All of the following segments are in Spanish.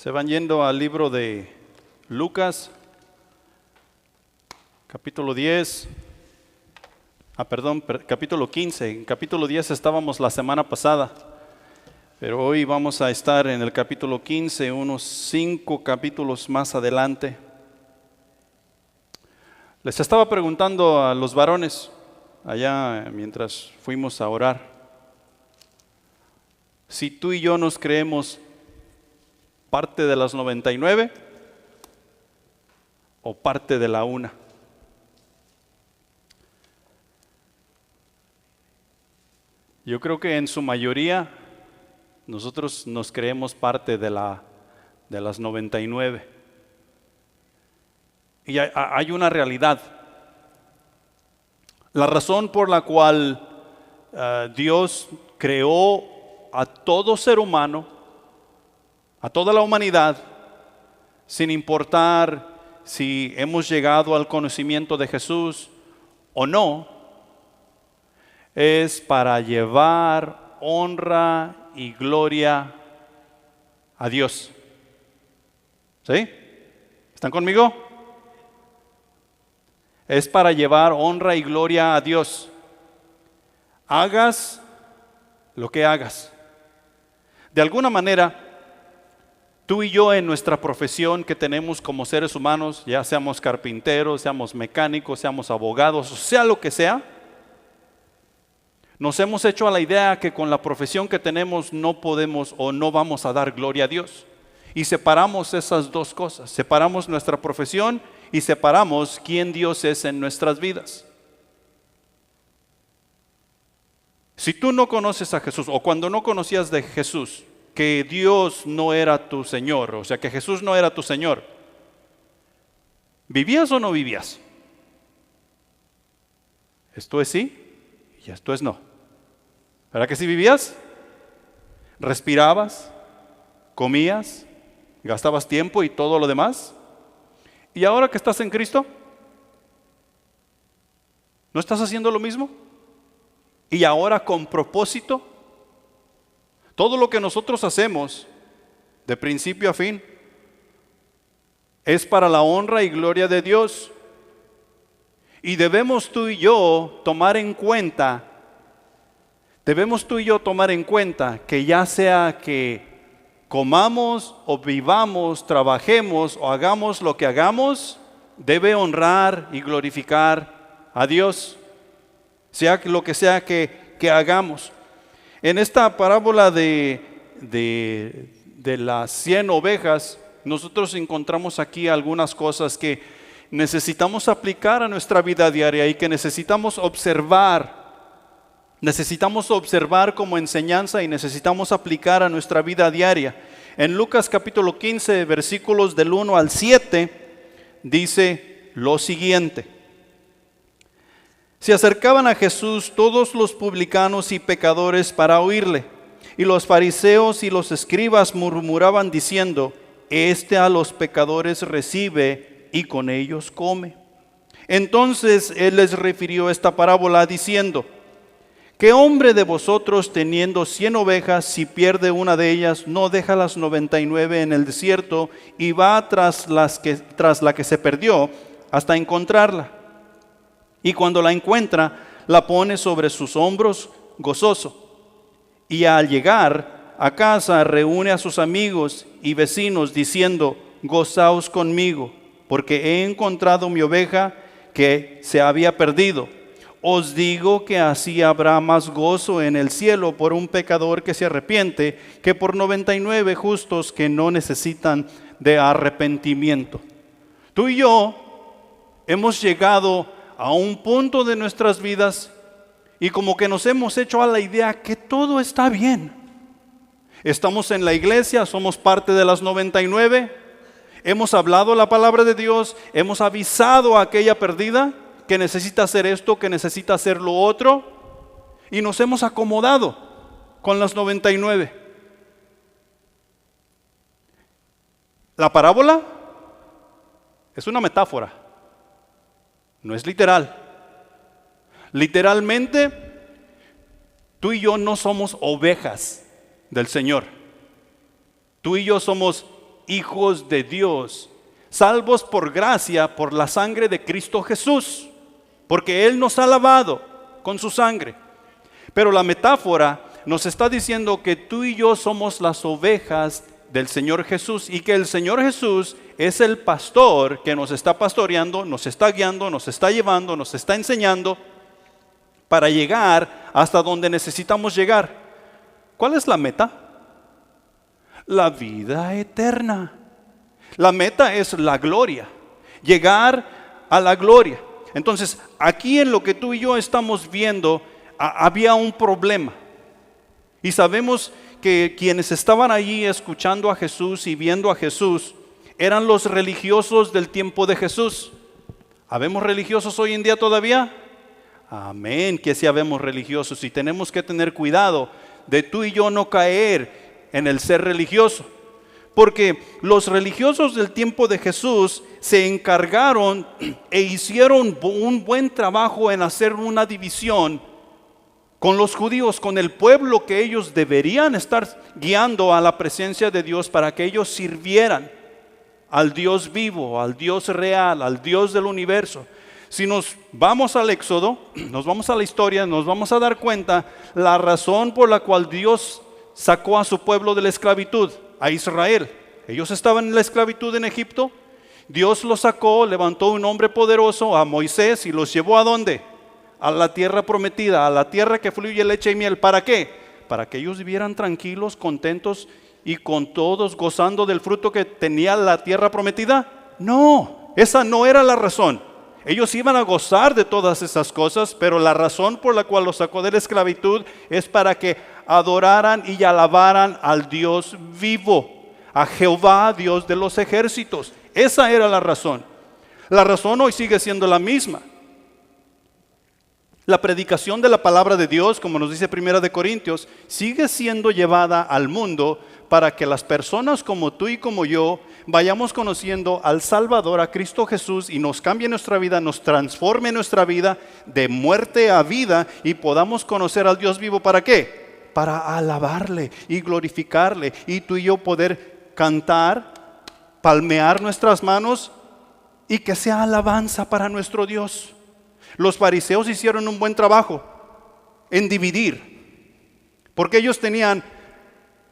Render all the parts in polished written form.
Se van yendo al libro de Lucas, capítulo 10, capítulo 15. En capítulo 10 estábamos la semana pasada, pero hoy vamos a estar en el capítulo 15, unos 5 capítulos más adelante. Les estaba preguntando a los varones allá mientras fuimos a orar, si tú y yo nos creemos parte de las 99 o parte de la una. Yo creo que en su mayoría nosotros nos creemos parte de las 99. Y hay una realidad. La razón por la cual Dios creó a todo ser humano, a toda la humanidad, sin importar si hemos llegado al conocimiento de Jesús o no, es para llevar honra y gloria a Dios. ¿Sí? ¿Están conmigo? Es para llevar honra y gloria a Dios. Hagas lo que hagas. De alguna manera, tú y yo en nuestra profesión que tenemos como seres humanos, ya seamos carpinteros, seamos mecánicos, seamos abogados, o sea lo que sea, nos hemos hecho a la idea que con la profesión que tenemos no podemos o no vamos a dar gloria a Dios. Y separamos esas dos cosas, separamos nuestra profesión y separamos quién Dios es en nuestras vidas. Si tú no conoces a Jesús, o cuando no conocías de Jesús, que Dios no era tu Señor, o sea que Jesús no era tu Señor, ¿vivías o no vivías? Esto es sí y esto es no. ¿Verdad que sí vivías? ¿Respirabas? ¿Comías? ¿Gastabas tiempo y todo lo demás? ¿Y ahora que estás en Cristo? ¿No estás haciendo lo mismo? ¿Y ahora con propósito? Todo lo que nosotros hacemos, de principio a fin, es para la honra y gloria de Dios. Y debemos tú y yo tomar en cuenta que ya sea que comamos o vivamos, trabajemos o hagamos lo que hagamos, debe honrar y glorificar a Dios, sea lo que sea que hagamos. En esta parábola de las 100 ovejas, nosotros encontramos aquí algunas cosas que necesitamos aplicar a nuestra vida diaria y que necesitamos observar como enseñanza y necesitamos aplicar a nuestra vida diaria. En Lucas capítulo 15, versículos del 1 al 7, dice lo siguiente. Se acercaban a Jesús todos los publicanos y pecadores para oírle, y los fariseos y los escribas murmuraban diciendo: Este a los pecadores recibe y con ellos come. Entonces él les refirió esta parábola diciendo: ¿Qué hombre de vosotros teniendo 100 ovejas, si pierde una de ellas, no deja las 99 en el desierto y va tras la que se perdió hasta encontrarla? Y cuando la encuentra, la pone sobre sus hombros gozoso. Y al llegar a casa, reúne a sus amigos y vecinos diciendo: Gozaos conmigo, porque he encontrado mi oveja que se había perdido. Os digo que así habrá más gozo en el cielo por un pecador que se arrepiente, que por 99 justos que no necesitan de arrepentimiento. Tú y yo hemos llegado a un punto de nuestras vidas y como que nos hemos hecho a la idea que todo está bien. Estamos en la iglesia, somos parte de las 99, hemos hablado la palabra de Dios, hemos avisado a aquella perdida que necesita hacer esto, que necesita hacer lo otro, y nos hemos acomodado con las 99. La parábola es una metáfora. No es literal. Literalmente, tú y yo no somos ovejas del Señor. Tú y yo somos hijos de Dios, salvos por gracia, por la sangre de Cristo Jesús, porque Él nos ha lavado con su sangre. Pero la metáfora nos está diciendo que tú y yo somos las ovejas del Señor Jesús y que el Señor Jesús es el pastor que nos está pastoreando, nos está guiando, nos está llevando, nos está enseñando para llegar hasta donde necesitamos llegar. ¿Cuál es la meta? La vida eterna. La meta es la gloria, llegar a la gloria. Entonces, aquí en lo que tú y yo estamos viendo, había un problema. Y sabemos que quienes estaban allí escuchando a Jesús y viendo a Jesús eran los religiosos del tiempo de Jesús. ¿Habemos religiosos hoy en día todavía? Amén, que sí habemos religiosos, y tenemos que tener cuidado de tú y yo no caer en el ser religioso. Porque los religiosos del tiempo de Jesús se encargaron e hicieron un buen trabajo en hacer una división con los judíos, con el pueblo que ellos deberían estar guiando a la presencia de Dios para que ellos sirvieran al Dios vivo, al Dios real, al Dios del universo. Si nos vamos al Éxodo, nos vamos a la historia, nos vamos a dar cuenta la razón por la cual Dios sacó a su pueblo de la esclavitud, a Israel. Ellos estaban en la esclavitud en Egipto. Dios los sacó, levantó un hombre poderoso, a Moisés, y los llevó ¿a dónde? A la tierra prometida, a la tierra que fluye leche y miel. ¿Para qué? Para que ellos vivieran tranquilos, contentos y con todos gozando del fruto que tenía la tierra prometida. No, esa no era la razón. Ellos iban a gozar de todas esas cosas, pero la razón por la cual los sacó de la esclavitud es para que adoraran y alabaran al Dios vivo, a Jehová, Dios de los ejércitos. Esa era la razón. La razón hoy sigue siendo la misma. La predicación de la palabra de Dios, como nos dice 1 Corintios, sigue siendo llevada al mundo para que las personas como tú y como yo vayamos conociendo al Salvador, a Cristo Jesús, y nos cambie nuestra vida, nos transforme nuestra vida de muerte a vida y podamos conocer al Dios vivo. ¿Para qué? Para alabarle y glorificarle, y tú y yo poder cantar, palmear nuestras manos y que sea alabanza para nuestro Dios. Los fariseos hicieron un buen trabajo en dividir, porque ellos tenían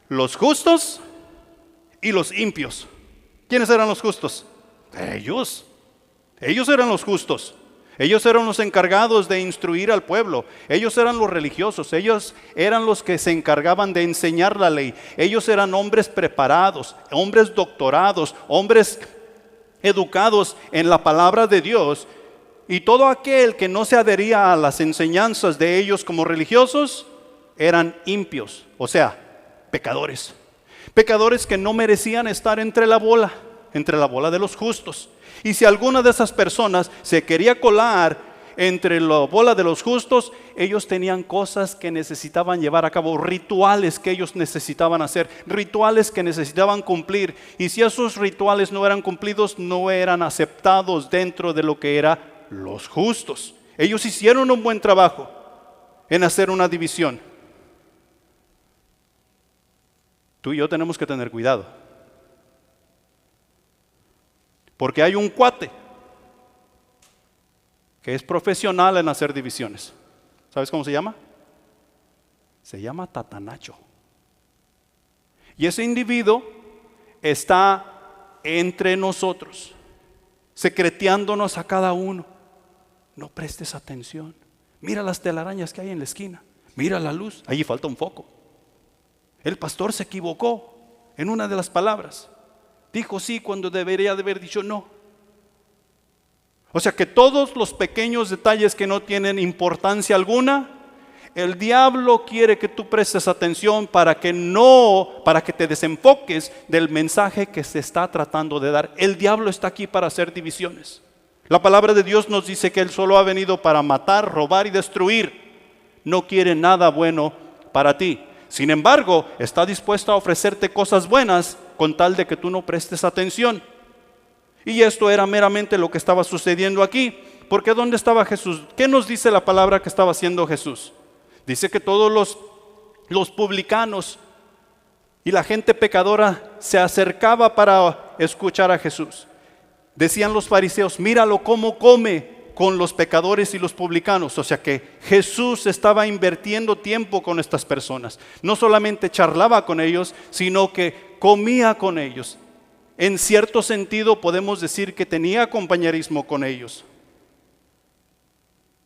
los justos y los impios. ¿Quiénes eran los justos? Ellos eran los justos. Ellos eran los encargados de instruir al pueblo. Ellos eran los religiosos. Ellos eran los que se encargaban de enseñar la ley. Ellos eran hombres preparados, hombres doctorados, hombres educados en la palabra de Dios. Y todo aquel que no se adhería a las enseñanzas de ellos como religiosos eran impios, o sea, pecadores. Pecadores que no merecían estar entre la bola de los justos. Y si alguna de esas personas se quería colar entre la bola de los justos, ellos tenían cosas que necesitaban llevar a cabo, rituales que ellos necesitaban hacer, rituales que necesitaban cumplir. Y si esos rituales no eran cumplidos, no eran aceptados dentro de lo que era los justos. Ellos hicieron un buen trabajo en hacer una división. Tú y yo tenemos que tener cuidado, porque hay un cuate que es profesional en hacer divisiones. ¿Sabes cómo se llama? Se llama Tatanacho. Y ese individuo está entre nosotros, secreteándonos a cada uno. No prestes atención. Mira las telarañas que hay en la esquina. Mira la luz. Allí falta un foco. El pastor se equivocó en una de las palabras. Dijo sí cuando debería de haber dicho no. O sea que todos los pequeños detalles que no tienen importancia alguna, el diablo quiere que tú prestes atención para que te desenfoques del mensaje que se está tratando de dar. El diablo está aquí para hacer divisiones. La palabra de Dios nos dice que Él solo ha venido para matar, robar y destruir. No quiere nada bueno para ti. Sin embargo, está dispuesto a ofrecerte cosas buenas con tal de que tú no prestes atención. Y esto era meramente lo que estaba sucediendo aquí. Porque ¿dónde estaba Jesús? ¿Qué nos dice la palabra que estaba haciendo Jesús? Dice que todos los publicanos Y la gente pecadora se acercaba para escuchar a Jesús. Decían los fariseos, míralo cómo come con los pecadores y los publicanos. O sea que Jesús estaba invirtiendo tiempo con estas personas. No solamente charlaba con ellos, sino que comía con ellos. En cierto sentido podemos decir que tenía compañerismo con ellos.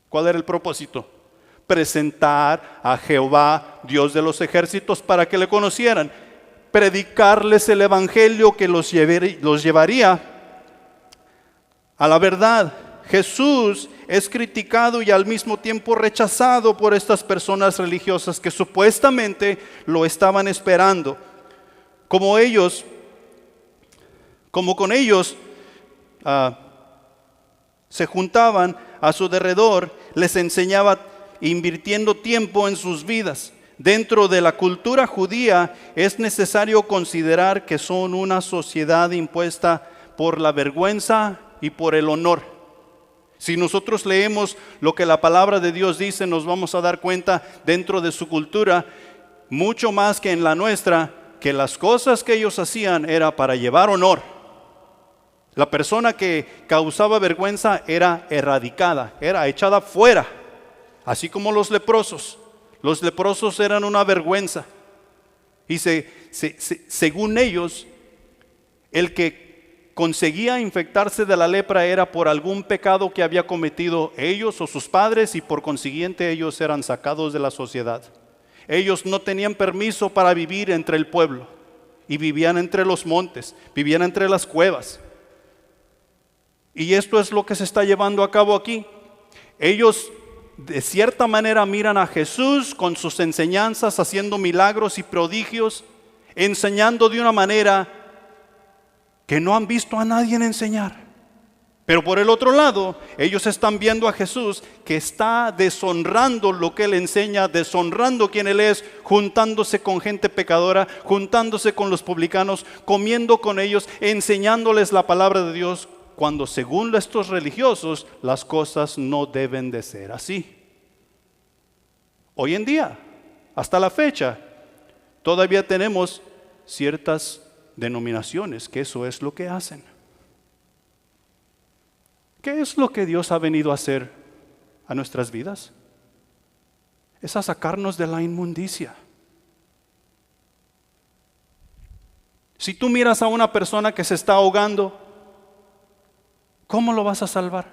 ¿Cuál era el propósito? Presentar a Jehová, Dios de los ejércitos, para que le conocieran. Predicarles el evangelio que los llevaría a la verdad. Jesús es criticado y al mismo tiempo rechazado por estas personas religiosas que supuestamente lo estaban esperando. Como con ellos se juntaban a su alrededor, les enseñaba invirtiendo tiempo en sus vidas. Dentro de la cultura judía es necesario considerar que son una sociedad impuesta por la vergüenza y por el honor. Si nosotros leemos lo que la palabra de Dios dice, nos vamos a dar cuenta dentro de su cultura, mucho más que en la nuestra, que las cosas que ellos hacían era para llevar honor. La persona que causaba vergüenza era erradicada, era echada fuera, así como los leprosos. Los leprosos eran una vergüenza. Y según ellos, el que conseguía infectarse de la lepra era por algún pecado que había cometido ellos o sus padres, y por consiguiente ellos eran sacados de la sociedad. Ellos no tenían permiso para vivir entre el pueblo y vivían entre los montes, vivían entre las cuevas. Y esto es lo que se está llevando a cabo aquí. Ellos de cierta manera miran a Jesús con sus enseñanzas, haciendo milagros y prodigios, enseñando de una manera que no han visto a nadie enseñar. Pero por el otro lado, ellos están viendo a Jesús que está deshonrando lo que Él enseña, deshonrando quien Él es, juntándose con gente pecadora, juntándose con los publicanos, comiendo con ellos, enseñándoles la palabra de Dios, cuando según estos religiosos las cosas no deben de ser así. Hoy en día, hasta la fecha, todavía tenemos ciertas denominaciones que eso es lo que hacen. ¿Qué es lo que Dios ha venido a hacer a nuestras vidas? Es a sacarnos de la inmundicia. Si tú miras a una persona que se está ahogando, ¿cómo lo vas a salvar?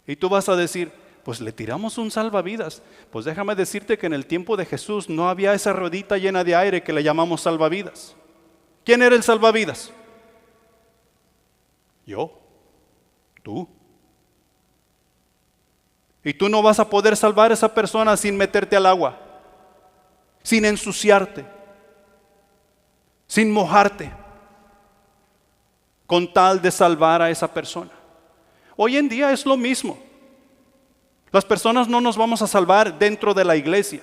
Y tú vas a decir, pues le tiramos un salvavidas. Pues déjame decirte que en el tiempo de Jesús no había esa ruedita llena de aire que le llamamos salvavidas. ¿Quién era el salvavidas? Yo, tú. Y tú no vas a poder salvar a esa persona sin meterte al agua, sin ensuciarte, sin mojarte, con tal de salvar a esa persona. Hoy en día es lo mismo. Las personas no nos vamos a salvar dentro de la iglesia.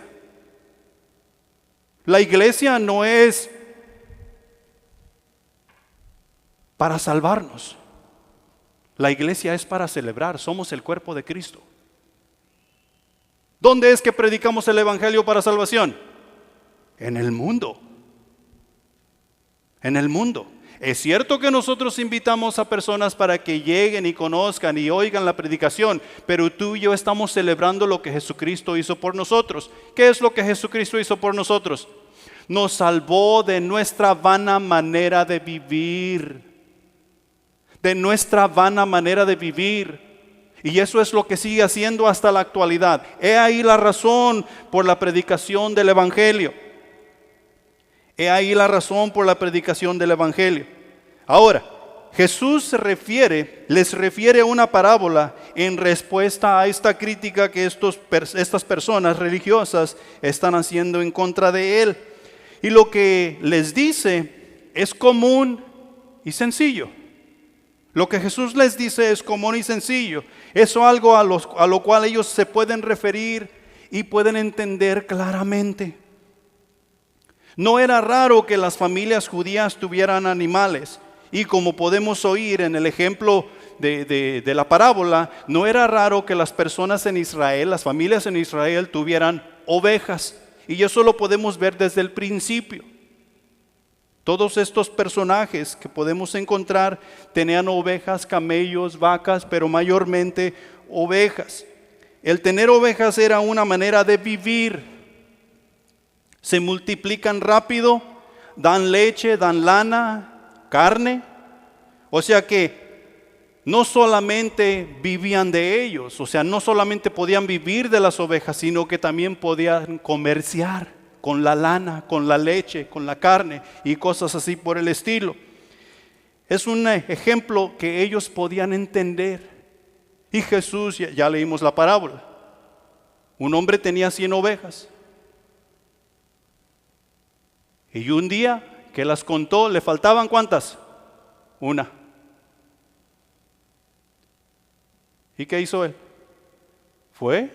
La iglesia no es para salvarnos. La iglesia es para celebrar. Somos el cuerpo de Cristo. ¿Dónde es que predicamos el evangelio para salvación? En el mundo. En el mundo. Es cierto que nosotros invitamos a personas para que lleguen y conozcan y oigan la predicación, pero tú y yo estamos celebrando lo que Jesucristo hizo por nosotros. ¿Qué es lo que Jesucristo hizo por nosotros? Nos salvó de nuestra vana manera de vivir. De nuestra vana manera de vivir. Y eso es lo que sigue haciendo hasta la actualidad. He ahí la razón por la predicación del evangelio. He ahí la razón por la predicación del evangelio. Ahora, Jesús les refiere una parábola en respuesta a esta crítica que estas personas religiosas están haciendo en contra de Él. Y lo que les dice es común y sencillo. Lo que Jesús les dice es común y sencillo. Es algo a lo cual ellos se pueden referir y pueden entender claramente. No era raro que las familias judías tuvieran animales. Y como podemos oír en el ejemplo de la parábola, no era raro que las personas en Israel, las familias en Israel, tuvieran ovejas. Y eso lo podemos ver desde el principio. Todos estos personajes que podemos encontrar tenían ovejas, camellos, vacas, pero mayormente ovejas. El tener ovejas era una manera de vivir. Se multiplican rápido, dan leche, dan lana, carne. O sea que no solamente vivían de ellos, o sea, no solamente podían vivir de las ovejas, sino que también podían comerciar con la lana, con la leche, con la carne y cosas así por el estilo. Es un ejemplo que ellos podían entender. Y Jesús, ya leímos la parábola, un hombre tenía 100 ovejas. Y un día que las contó, ¿le faltaban cuántas? Una. ¿Y qué hizo él? Fue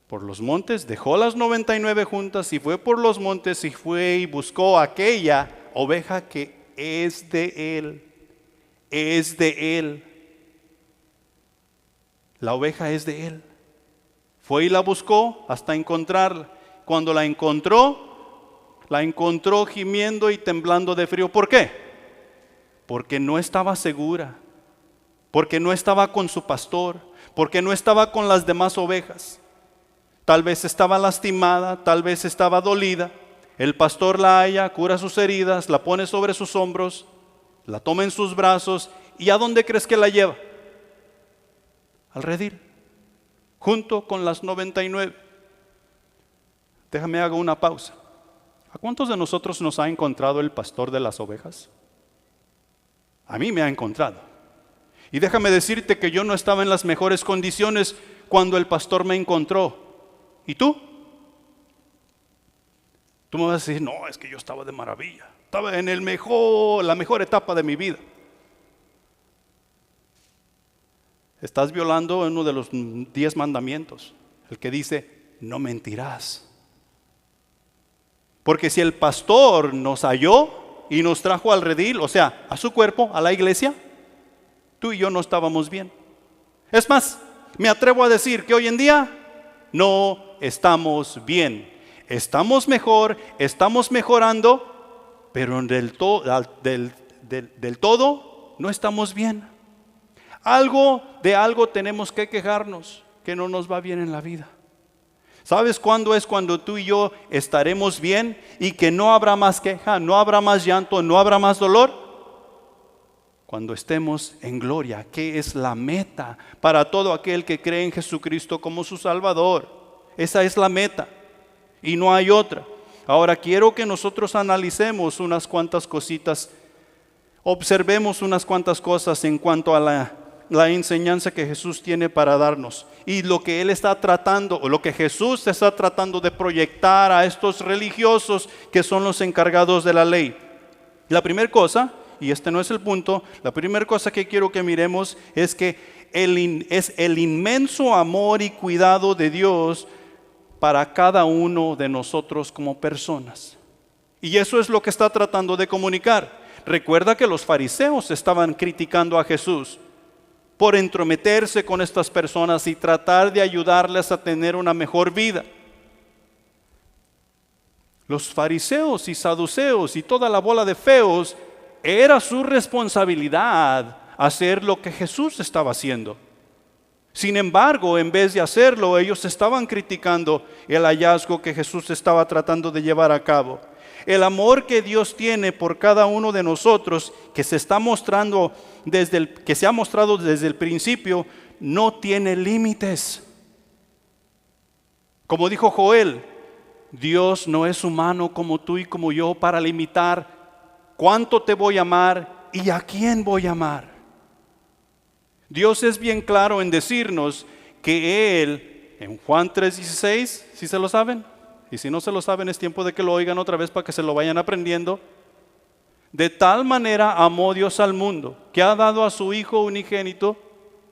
por los montes, dejó las 99 juntas y fue por los montes y fue y buscó aquella oveja que es de él. Es de él. La oveja es de él. Fue y la buscó hasta encontrarla. Cuando la encontró gimiendo y temblando de frío. ¿Por qué? Porque no estaba segura. Porque no estaba con su pastor, porque no estaba con las demás ovejas. Tal vez estaba lastimada, tal vez estaba dolida. El pastor la halla, cura sus heridas, la pone sobre sus hombros, la toma en sus brazos. ¿Y a dónde crees que la lleva? Al redil, junto con las 99. Déjame hago una pausa. ¿A cuántos de nosotros nos ha encontrado el pastor de las ovejas? A mí me ha encontrado. Y déjame decirte que yo no estaba en las mejores condiciones cuando el pastor me encontró. ¿Y tú? Tú me vas a decir, no, es que yo estaba de maravilla. Estaba en la mejor etapa de mi vida. Estás violando uno de los 10 mandamientos, el que dice, no mentirás. Porque si el pastor nos halló y nos trajo al redil, o sea, a su cuerpo, a la iglesia, tú y yo no estábamos bien. Es más, me atrevo a decir que hoy en día no estamos bien. Estamos mejor, estamos mejorando, pero del todo no estamos bien. De algo tenemos que quejarnos, que no nos va bien en la vida. ¿Sabes cuándo es cuando tú y yo estaremos bien y que no habrá más queja, no habrá más llanto, no habrá más dolor? Cuando estemos en gloria, que es la meta para todo aquel que cree en Jesucristo como su Salvador. Esa es la meta y no hay otra. Ahora quiero que nosotros analicemos unas cuantas cositas, observemos unas cuantas cosas en cuanto a la enseñanza que Jesús tiene para darnos y lo que Él está tratando, o lo que Jesús está tratando de proyectar a estos religiosos que son los encargados de la ley. La primera cosa, y este no es el punto, la primera cosa que quiero que miremos es que es el inmenso amor y cuidado de Dios para cada uno de nosotros como personas. Y eso es lo que está tratando de comunicar. Recuerda que los fariseos estaban criticando a Jesús por entrometerse con estas personas y tratar de ayudarles a tener una mejor vida. Los fariseos y saduceos y toda la bola de feos, era su responsabilidad hacer lo que Jesús estaba haciendo. Sin embargo, en vez de hacerlo, ellos estaban criticando el hallazgo que Jesús estaba tratando de llevar a cabo. El amor que Dios tiene por cada uno de nosotros, que se ha mostrado desde el principio, no tiene límites. Como dijo Joel, Dios no es humano como tú y como yo para limitar cuánto te voy a amar y a quién voy a amar. Dios es bien claro en decirnos que Él, en Juan 3:16, ¿sí se lo saben? Y si no se lo saben, es tiempo de que lo oigan otra vez para que se lo vayan aprendiendo. De tal manera amó Dios al mundo, que ha dado a su Hijo unigénito,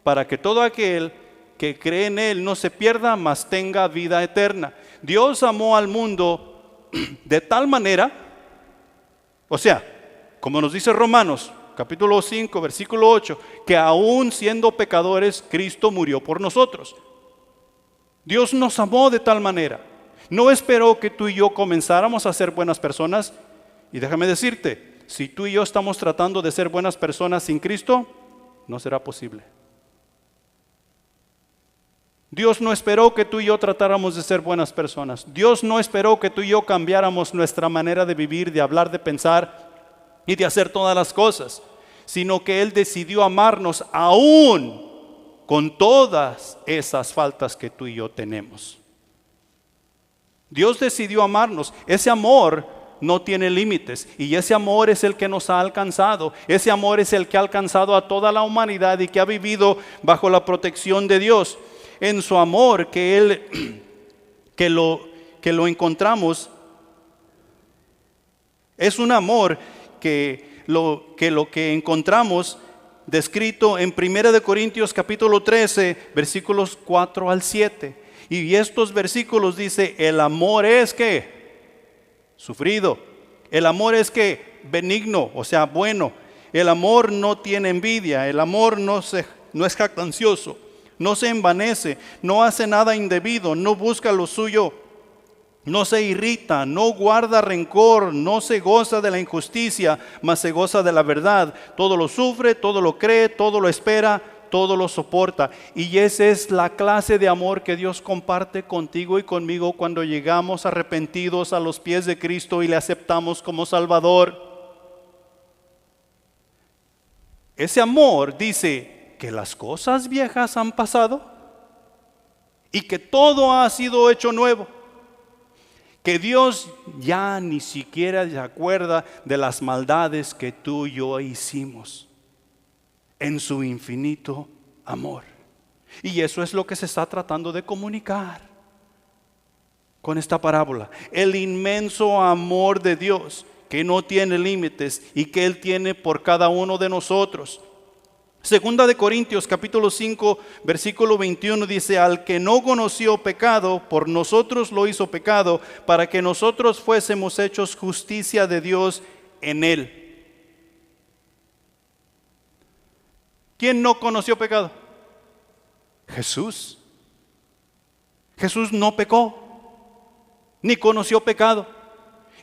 para que todo aquel que cree en Él no se pierda, mas tenga vida eterna. Dios amó al mundo de tal manera, o sea, como nos dice Romanos, capítulo 5, versículo 8, que aún siendo pecadores, Cristo murió por nosotros. Dios nos amó de tal manera. No esperó que tú y yo comenzáramos a ser buenas personas. Y déjame decirte, si tú y yo estamos tratando de ser buenas personas sin Cristo, no será posible. Dios no esperó que tú y yo tratáramos de ser buenas personas. Dios no esperó que tú y yo cambiáramos nuestra manera de vivir, de hablar, de pensar y de hacer todas las cosas, sino que Él decidió amarnos aún con todas esas faltas que tú y yo tenemos. Dios decidió amarnos. Ese amor no tiene límites, y ese amor es el que nos ha alcanzado. Ese amor es el que ha alcanzado a toda la humanidad y que ha vivido bajo la protección de Dios. En su amor que lo encontramos, es un amor que lo que encontramos descrito en 1 Corintios capítulo 13 versículos 4 al 7. Y estos versículos dice: el amor es que sufrido, el amor es que benigno, o sea bueno, el amor no tiene envidia, el amor no es jactancioso, no se envanece, no hace nada indebido, no busca lo suyo, no se irrita, no guarda rencor, no se goza de la injusticia, mas se goza de la verdad. Todo lo sufre, todo lo cree, todo lo espera, todo lo soporta. Y esa es la clase de amor que Dios comparte contigo y conmigo cuando llegamos arrepentidos a los pies de Cristo y le aceptamos como Salvador. Ese amor dice que las cosas viejas han pasado y que todo ha sido hecho nuevo. Que Dios ya ni siquiera se acuerda de las maldades que tú y yo hicimos en su infinito amor. Y eso es lo que se está tratando de comunicar con esta parábola. El inmenso amor de Dios que no tiene límites y que Él tiene por cada uno de nosotros. Segunda de Corintios capítulo 5 versículo 21 dice: al que no conoció pecado, por nosotros lo hizo pecado, para que nosotros fuésemos hechos justicia de Dios en él. ¿Quién no conoció pecado? Jesús. Jesús no pecó, ni conoció pecado.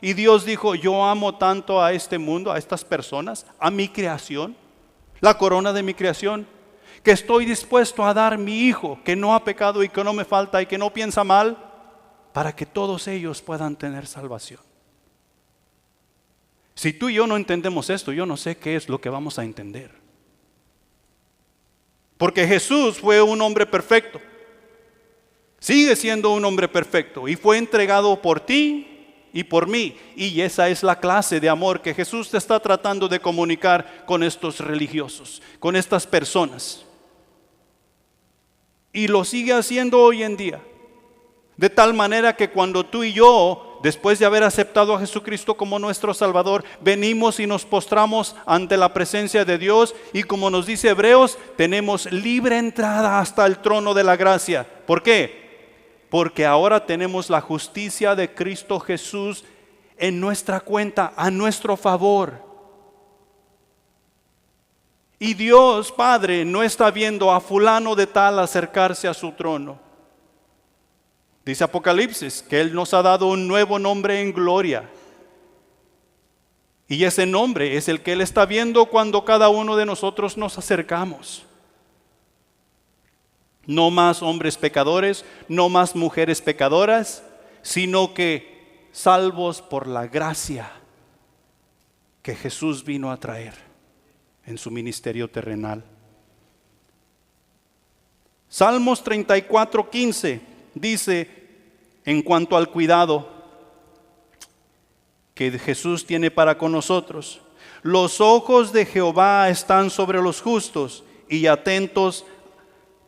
Y Dios dijo: yo amo tanto a este mundo, a estas personas, a mi creación, la corona de mi creación, que estoy dispuesto a dar mi hijo, que no ha pecado y que no me falta y que no piensa mal, para que todos ellos puedan tener salvación. Si tú y yo no entendemos esto, yo no sé qué es lo que vamos a entender. Porque Jesús fue un hombre perfecto, sigue siendo un hombre perfecto y fue entregado por ti y por mí. Y esa es la clase de amor que Jesús te está tratando de comunicar con estos religiosos, con estas personas. Y lo sigue haciendo hoy en día. De tal manera que cuando tú y yo, después de haber aceptado a Jesucristo como nuestro Salvador, venimos y nos postramos ante la presencia de Dios, y como nos dice Hebreos, tenemos libre entrada hasta el trono de la gracia. ¿Por qué? Porque ahora tenemos la justicia de Cristo Jesús en nuestra cuenta, a nuestro favor. Y Dios Padre no está viendo a fulano de tal acercarse a su trono. Dice Apocalipsis que Él nos ha dado un nuevo nombre en gloria. Y ese nombre es el que Él está viendo cuando cada uno de nosotros nos acercamos. No más hombres pecadores, no más mujeres pecadoras, sino que salvos por la gracia que Jesús vino a traer en su ministerio terrenal. Salmos 34:15 dice, en cuanto al cuidado que Jesús tiene para con nosotros: los ojos de Jehová están sobre los justos y atentos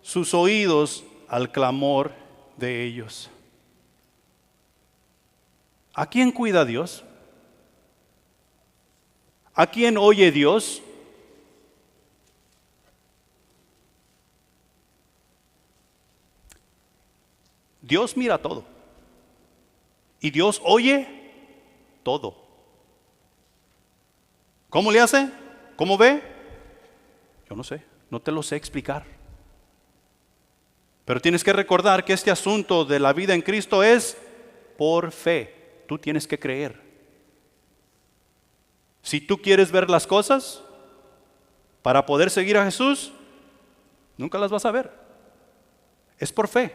sus oídos al clamor de ellos. ¿A quién cuida Dios? ¿A quién oye Dios? Dios mira todo. Y Dios oye todo. ¿Cómo le hace? ¿Cómo ve? Yo no sé, no te lo sé explicar. Pero tienes que recordar que este asunto de la vida en Cristo es por fe. Tú tienes que creer. Si tú quieres ver las cosas para poder seguir a Jesús, nunca las vas a ver. Es por fe.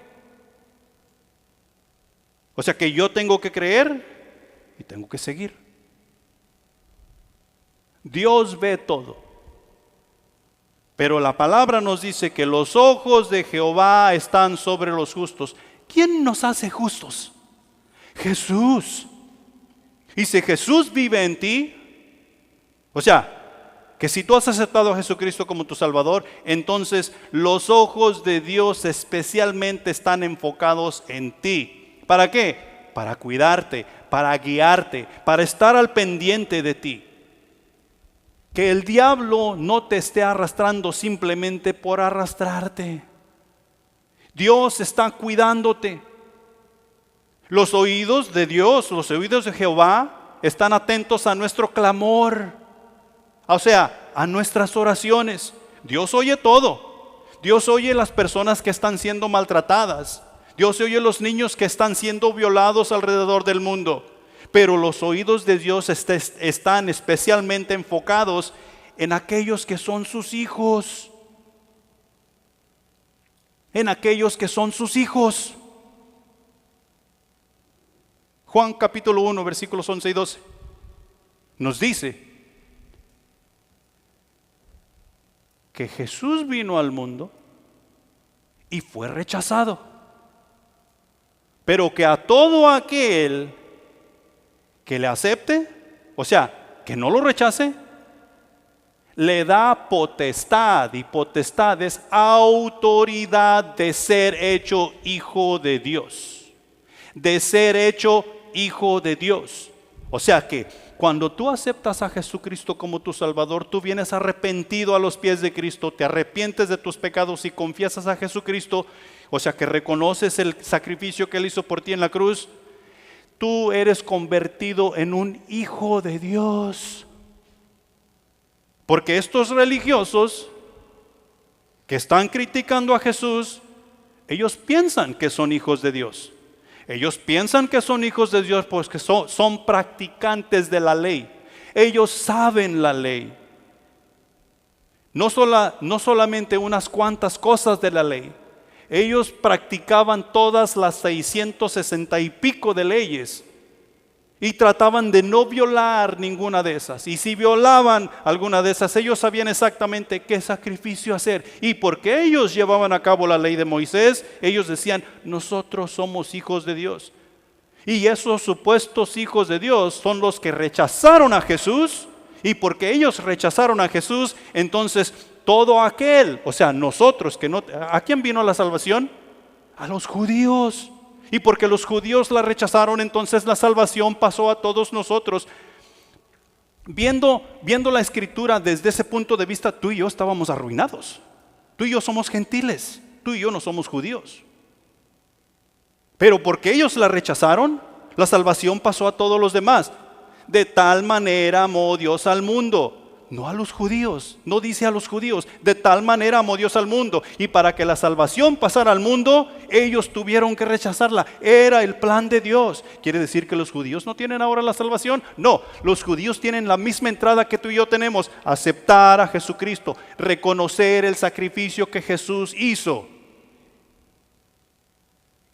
O sea que yo tengo que creer y tengo que seguir. Dios ve todo. Pero la palabra nos dice que los ojos de Jehová están sobre los justos. ¿Quién nos hace justos? Jesús. Y si Jesús vive en ti, o sea, que si tú has aceptado a Jesucristo como tu Salvador, entonces los ojos de Dios especialmente están enfocados en ti. ¿Para qué? Para cuidarte, para guiarte, para estar al pendiente de ti. Que el diablo no te esté arrastrando simplemente por arrastrarte. Dios está cuidándote. Los oídos de Dios, los oídos de Jehová están atentos a nuestro clamor. O sea, a nuestras oraciones. Dios oye todo. Dios oye las personas que están siendo maltratadas. Dios oye los niños que están siendo violados alrededor del mundo. Pero los oídos de Dios están especialmente enfocados en aquellos que son sus hijos. En aquellos que son sus hijos. Juan capítulo 1, versículos 11 y 12. Nos dice que Jesús vino al mundo y fue rechazado. Pero que a todo aquel que le acepte, o sea, que no lo rechace, le da potestad, y potestad es autoridad de ser hecho hijo de Dios. De ser hecho hijo de Dios. O sea que cuando tú aceptas a Jesucristo como tu Salvador, tú vienes arrepentido a los pies de Cristo, te arrepientes de tus pecados y confiesas a Jesucristo, o sea que reconoces el sacrificio que Él hizo por ti en la cruz. Tú eres convertido en un hijo de Dios. Porque estos religiosos que están criticando a Jesús, ellos piensan que son hijos de Dios. Ellos piensan que son hijos de Dios porque son practicantes de la ley. Ellos saben la ley. No solamente unas cuantas cosas de la ley. Ellos practicaban todas las 660 y pico de leyes y trataban de no violar ninguna de esas. Y si violaban alguna de esas, ellos sabían exactamente qué sacrificio hacer. Y porque ellos llevaban a cabo la ley de Moisés, ellos decían, nosotros somos hijos de Dios. Y esos supuestos hijos de Dios son los que rechazaron a Jesús. Y porque ellos rechazaron a Jesús, entonces todo aquel, o sea, nosotros que no, ¿a quién vino la salvación? A los judíos. Y porque los judíos la rechazaron, entonces la salvación pasó a todos nosotros. Viendo la escritura desde ese punto de vista, tú y yo estábamos arruinados. Tú y yo somos gentiles, tú y yo no somos judíos. Pero porque ellos la rechazaron, la salvación pasó a todos los demás. De tal manera amó Dios al mundo. No a los judíos, no dice a los judíos. De tal manera amó Dios al mundo. Y para que la salvación pasara al mundo, ellos tuvieron que rechazarla. Era el plan de Dios. ¿Quiere decir que los judíos no tienen ahora la salvación? No, los judíos tienen la misma entrada que tú y yo tenemos. Aceptar a Jesucristo, reconocer el sacrificio que Jesús hizo.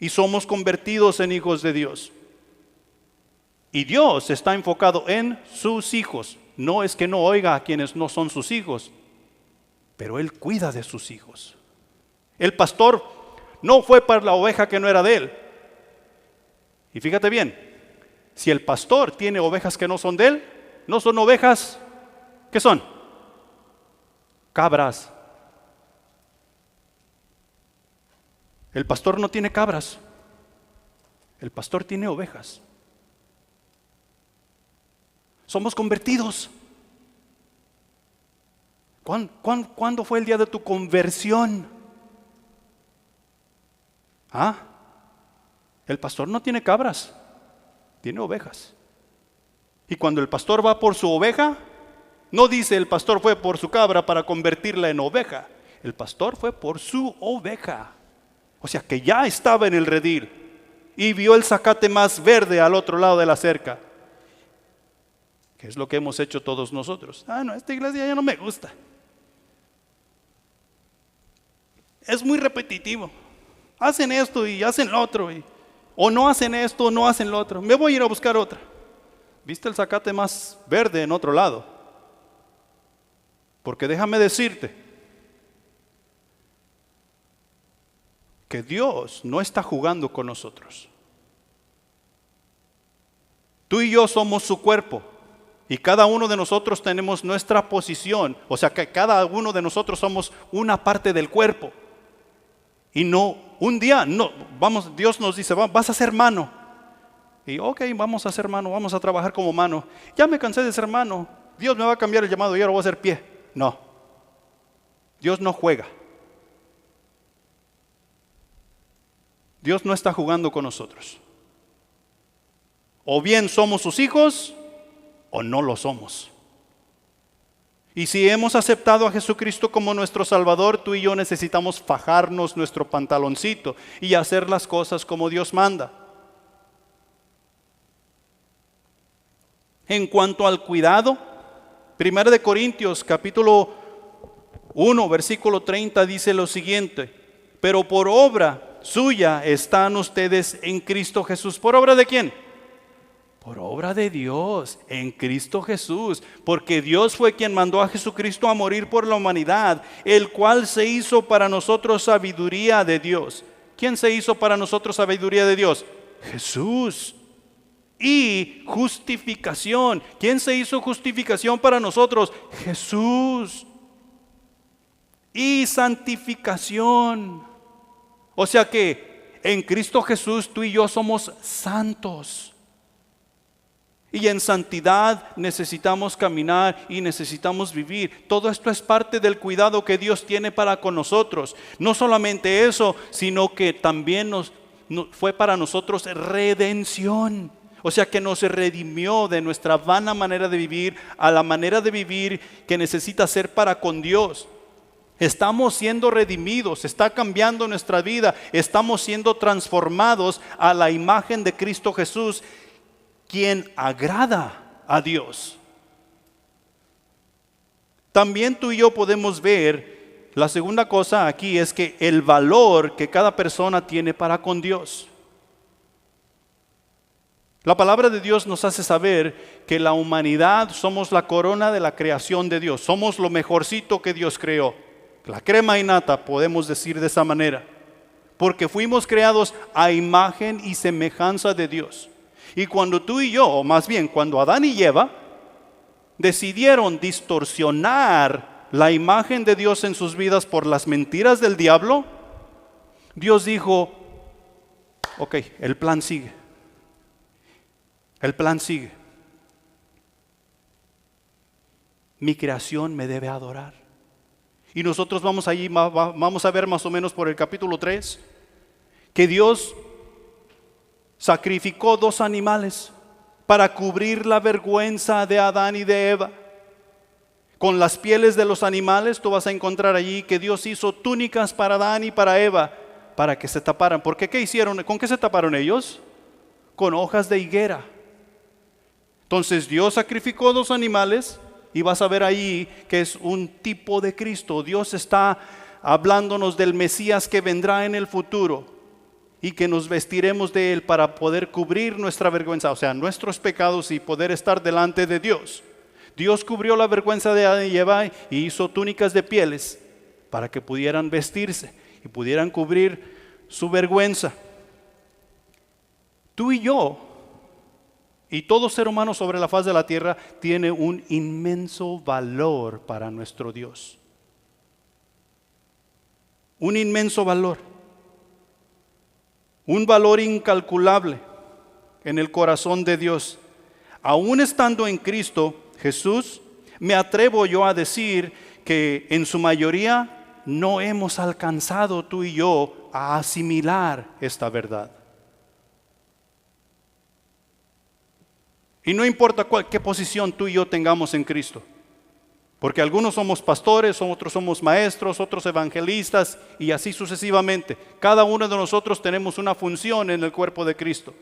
Y somos convertidos en hijos de Dios. Y Dios está enfocado en sus hijos. No es que no oiga a quienes no son sus hijos, pero Él cuida de sus hijos. El pastor no fue para la oveja que no era de él. Y fíjate bien, si el pastor tiene ovejas que no son de él, no son ovejas, ¿qué son? Cabras. El pastor no tiene cabras, el pastor tiene ovejas. Somos convertidos. ¿Cuándo fue el día de tu conversión? El pastor no tiene cabras, tiene ovejas. Y cuando el pastor va por su oveja, no dice el pastor fue por su cabra para convertirla en oveja. El pastor fue por su oveja. O sea que ya estaba en el redil. y vio el zacate más verde al otro lado de la cerca. Que es lo que hemos hecho todos nosotros. No, esta iglesia ya no me gusta. Es muy repetitivo. Hacen esto y hacen lo otro. O no hacen esto o no hacen lo otro. Me voy a ir a buscar otra. ¿Viste el zacate más verde en otro lado? Porque déjame decirte que Dios no está jugando con nosotros. Tú y yo somos su cuerpo. Y cada uno de nosotros tenemos nuestra posición. O sea que cada uno de nosotros somos una parte del cuerpo. Y no, un día, no, vamos, Dios nos dice, vas a ser mano. Y ok, vamos a ser mano, vamos a trabajar como mano. Ya me cansé de ser mano. Dios me va a cambiar el llamado y ahora voy a ser pie. No. Dios no juega. Dios no está jugando con nosotros. O bien somos sus hijos o no lo somos. Y si hemos aceptado a Jesucristo como nuestro Salvador, tú y yo necesitamos fajarnos nuestro pantaloncito y hacer las cosas como Dios manda. En cuanto al cuidado, 1 Corintios capítulo 1 versículo 30 dice lo siguiente: pero por obra suya están ustedes en Cristo Jesús. ¿Por obra de quién? Por obra de Dios, en Cristo Jesús, porque Dios fue quien mandó a Jesucristo a morir por la humanidad, el cual se hizo para nosotros sabiduría de Dios. ¿Quién se hizo para nosotros sabiduría de Dios? Jesús. Y justificación. ¿Quién se hizo justificación para nosotros? Jesús. Y santificación. O sea que en Cristo Jesús tú y yo somos santos. Y en santidad necesitamos caminar y necesitamos vivir. Todo esto es parte del cuidado que Dios tiene para con nosotros. No solamente eso, sino que también fue para nosotros redención. O sea que nos redimió de nuestra vana manera de vivir a la manera de vivir que necesita ser para con Dios. Estamos siendo redimidos, está cambiando nuestra vida, estamos siendo transformados a la imagen de Cristo Jesús, quien agrada a Dios. También tú y yo podemos ver, la segunda cosa aquí es que el valor que cada persona tiene para con Dios. La palabra de Dios nos hace saber que la humanidad somos la corona de la creación de Dios, somos lo mejorcito que Dios creó, la crema y nata, podemos decir de esa manera, porque fuimos creados a imagen y semejanza de Dios. Y cuando tú y yo, o más bien cuando Adán y Eva decidieron distorsionar la imagen de Dios en sus vidas por las mentiras del diablo, Dios dijo, ok, el plan sigue. El plan sigue. Mi creación me debe adorar. Y nosotros vamos allí, vamos a ver más o menos por el capítulo 3, que Dios sacrificó 2 animales para cubrir la vergüenza de Adán y de Eva. Con las pieles de los animales tú vas a encontrar allí que Dios hizo túnicas para Adán y para Eva para que se taparan. Porque ¿qué hicieron? ¿Con qué se taparon ellos? Con hojas de higuera. Entonces Dios sacrificó 2 animales y vas a ver ahí que es un tipo de Cristo. Dios está hablándonos del Mesías que vendrá en el futuro y que nos vestiremos de Él para poder cubrir nuestra vergüenza, o sea, nuestros pecados y poder estar delante de Dios. Dios cubrió la vergüenza de Adán y Eva y hizo túnicas de pieles para que pudieran vestirse y pudieran cubrir su vergüenza. Tú y yo, y todo ser humano sobre la faz de la tierra, tiene un inmenso valor para nuestro Dios. Un inmenso valor. Un valor incalculable en el corazón de Dios. Aún estando en Cristo Jesús, me atrevo yo a decir que en su mayoría no hemos alcanzado tú y yo a asimilar esta verdad. Y no importa qué posición tú y yo tengamos en Cristo. Porque algunos somos pastores, otros somos maestros, otros evangelistas y así sucesivamente. Cada uno de nosotros tenemos una función en el cuerpo de Cristo.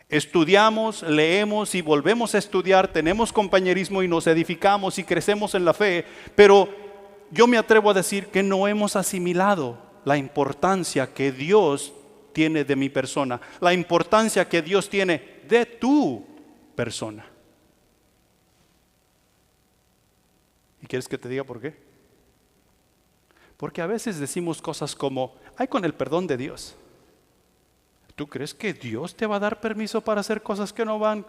Estudiamos, leemos y volvemos a estudiar, tenemos compañerismo y nos edificamos y crecemos en la fe, pero yo me atrevo a decir que no hemos asimilado la importancia que Dios tiene de mi persona, la importancia que Dios tiene de tu persona. ¿Y quieres que te diga por qué? Porque a veces decimos cosas como, ay, con el perdón de Dios. ¿Tú crees que Dios te va a dar permiso para hacer cosas que no van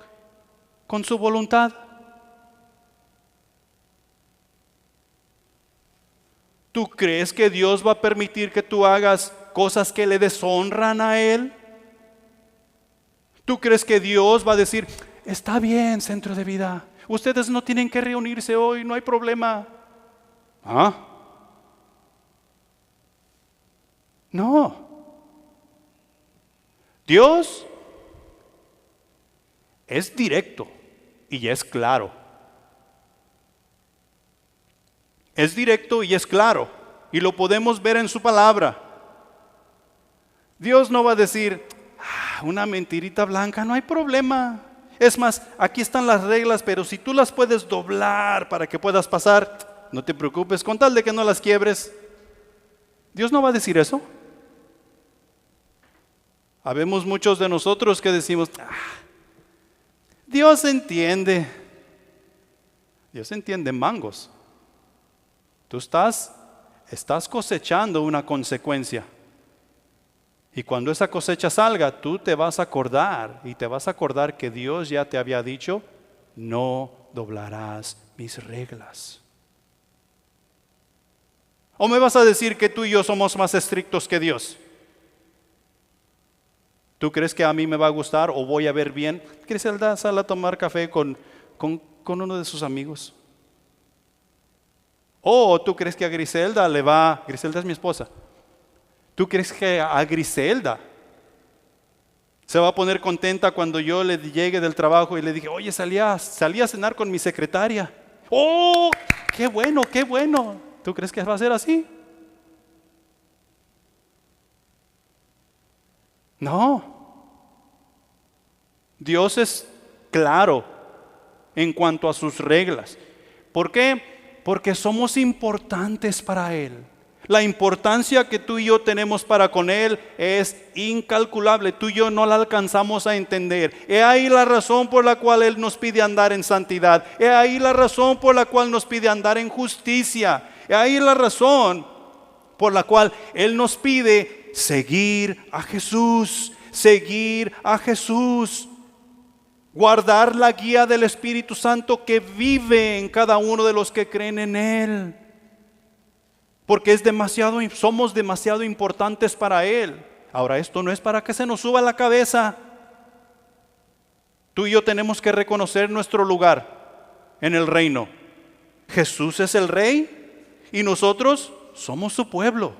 con su voluntad? ¿Tú crees que Dios va a permitir que tú hagas cosas que le deshonran a Él? ¿Tú crees que Dios va a decir, está bien, Centro de Vida, ustedes no tienen que reunirse hoy, no hay problema? ¿Ah? No. Dios es directo y es claro. Es directo y es claro. Y lo podemos ver en su palabra. Dios no va a decir, una mentirita blanca, no hay problema. Es más, aquí están las reglas, pero si tú las puedes doblar para que puedas pasar, no te preocupes, con tal de que no las quiebres. Dios no va a decir eso. Habemos muchos de nosotros que decimos, Dios entiende. Dios entiende mangos. Tú estás cosechando una consecuencia. Y cuando esa cosecha salga, tú te vas a acordar y te vas a acordar que Dios ya te había dicho, no doblarás mis reglas. ¿O me vas a decir que tú y yo somos más estrictos que Dios? ¿Tú crees que a mí me va a gustar o voy a ver bien? Griselda sale a tomar café con uno de sus amigos. ¿O tú crees que a Griselda Griselda es mi esposa. ¿Tú crees que a Griselda se va a poner contenta cuando yo le llegue del trabajo y le dije, oye, salí a cenar con mi secretaria? ¡Oh, qué bueno, qué bueno! ¿Tú crees que va a ser así? No. Dios es claro en cuanto a sus reglas. ¿Por qué? Porque somos importantes para Él. La importancia que tú y yo tenemos para con Él es incalculable. Tú y yo no la alcanzamos a entender. He ahí la razón por la cual Él nos pide andar en santidad. He ahí la razón por la cual nos pide andar en justicia. He ahí la razón por la cual Él nos pide seguir a Jesús. Seguir a Jesús. Guardar la guía del Espíritu Santo que vive en cada uno de los que creen en Él. Porque somos demasiado importantes para Él. Ahora, esto no es para que se nos suba la cabeza. Tú y yo tenemos que reconocer nuestro lugar en el reino. Jesús es el Rey y nosotros somos su pueblo.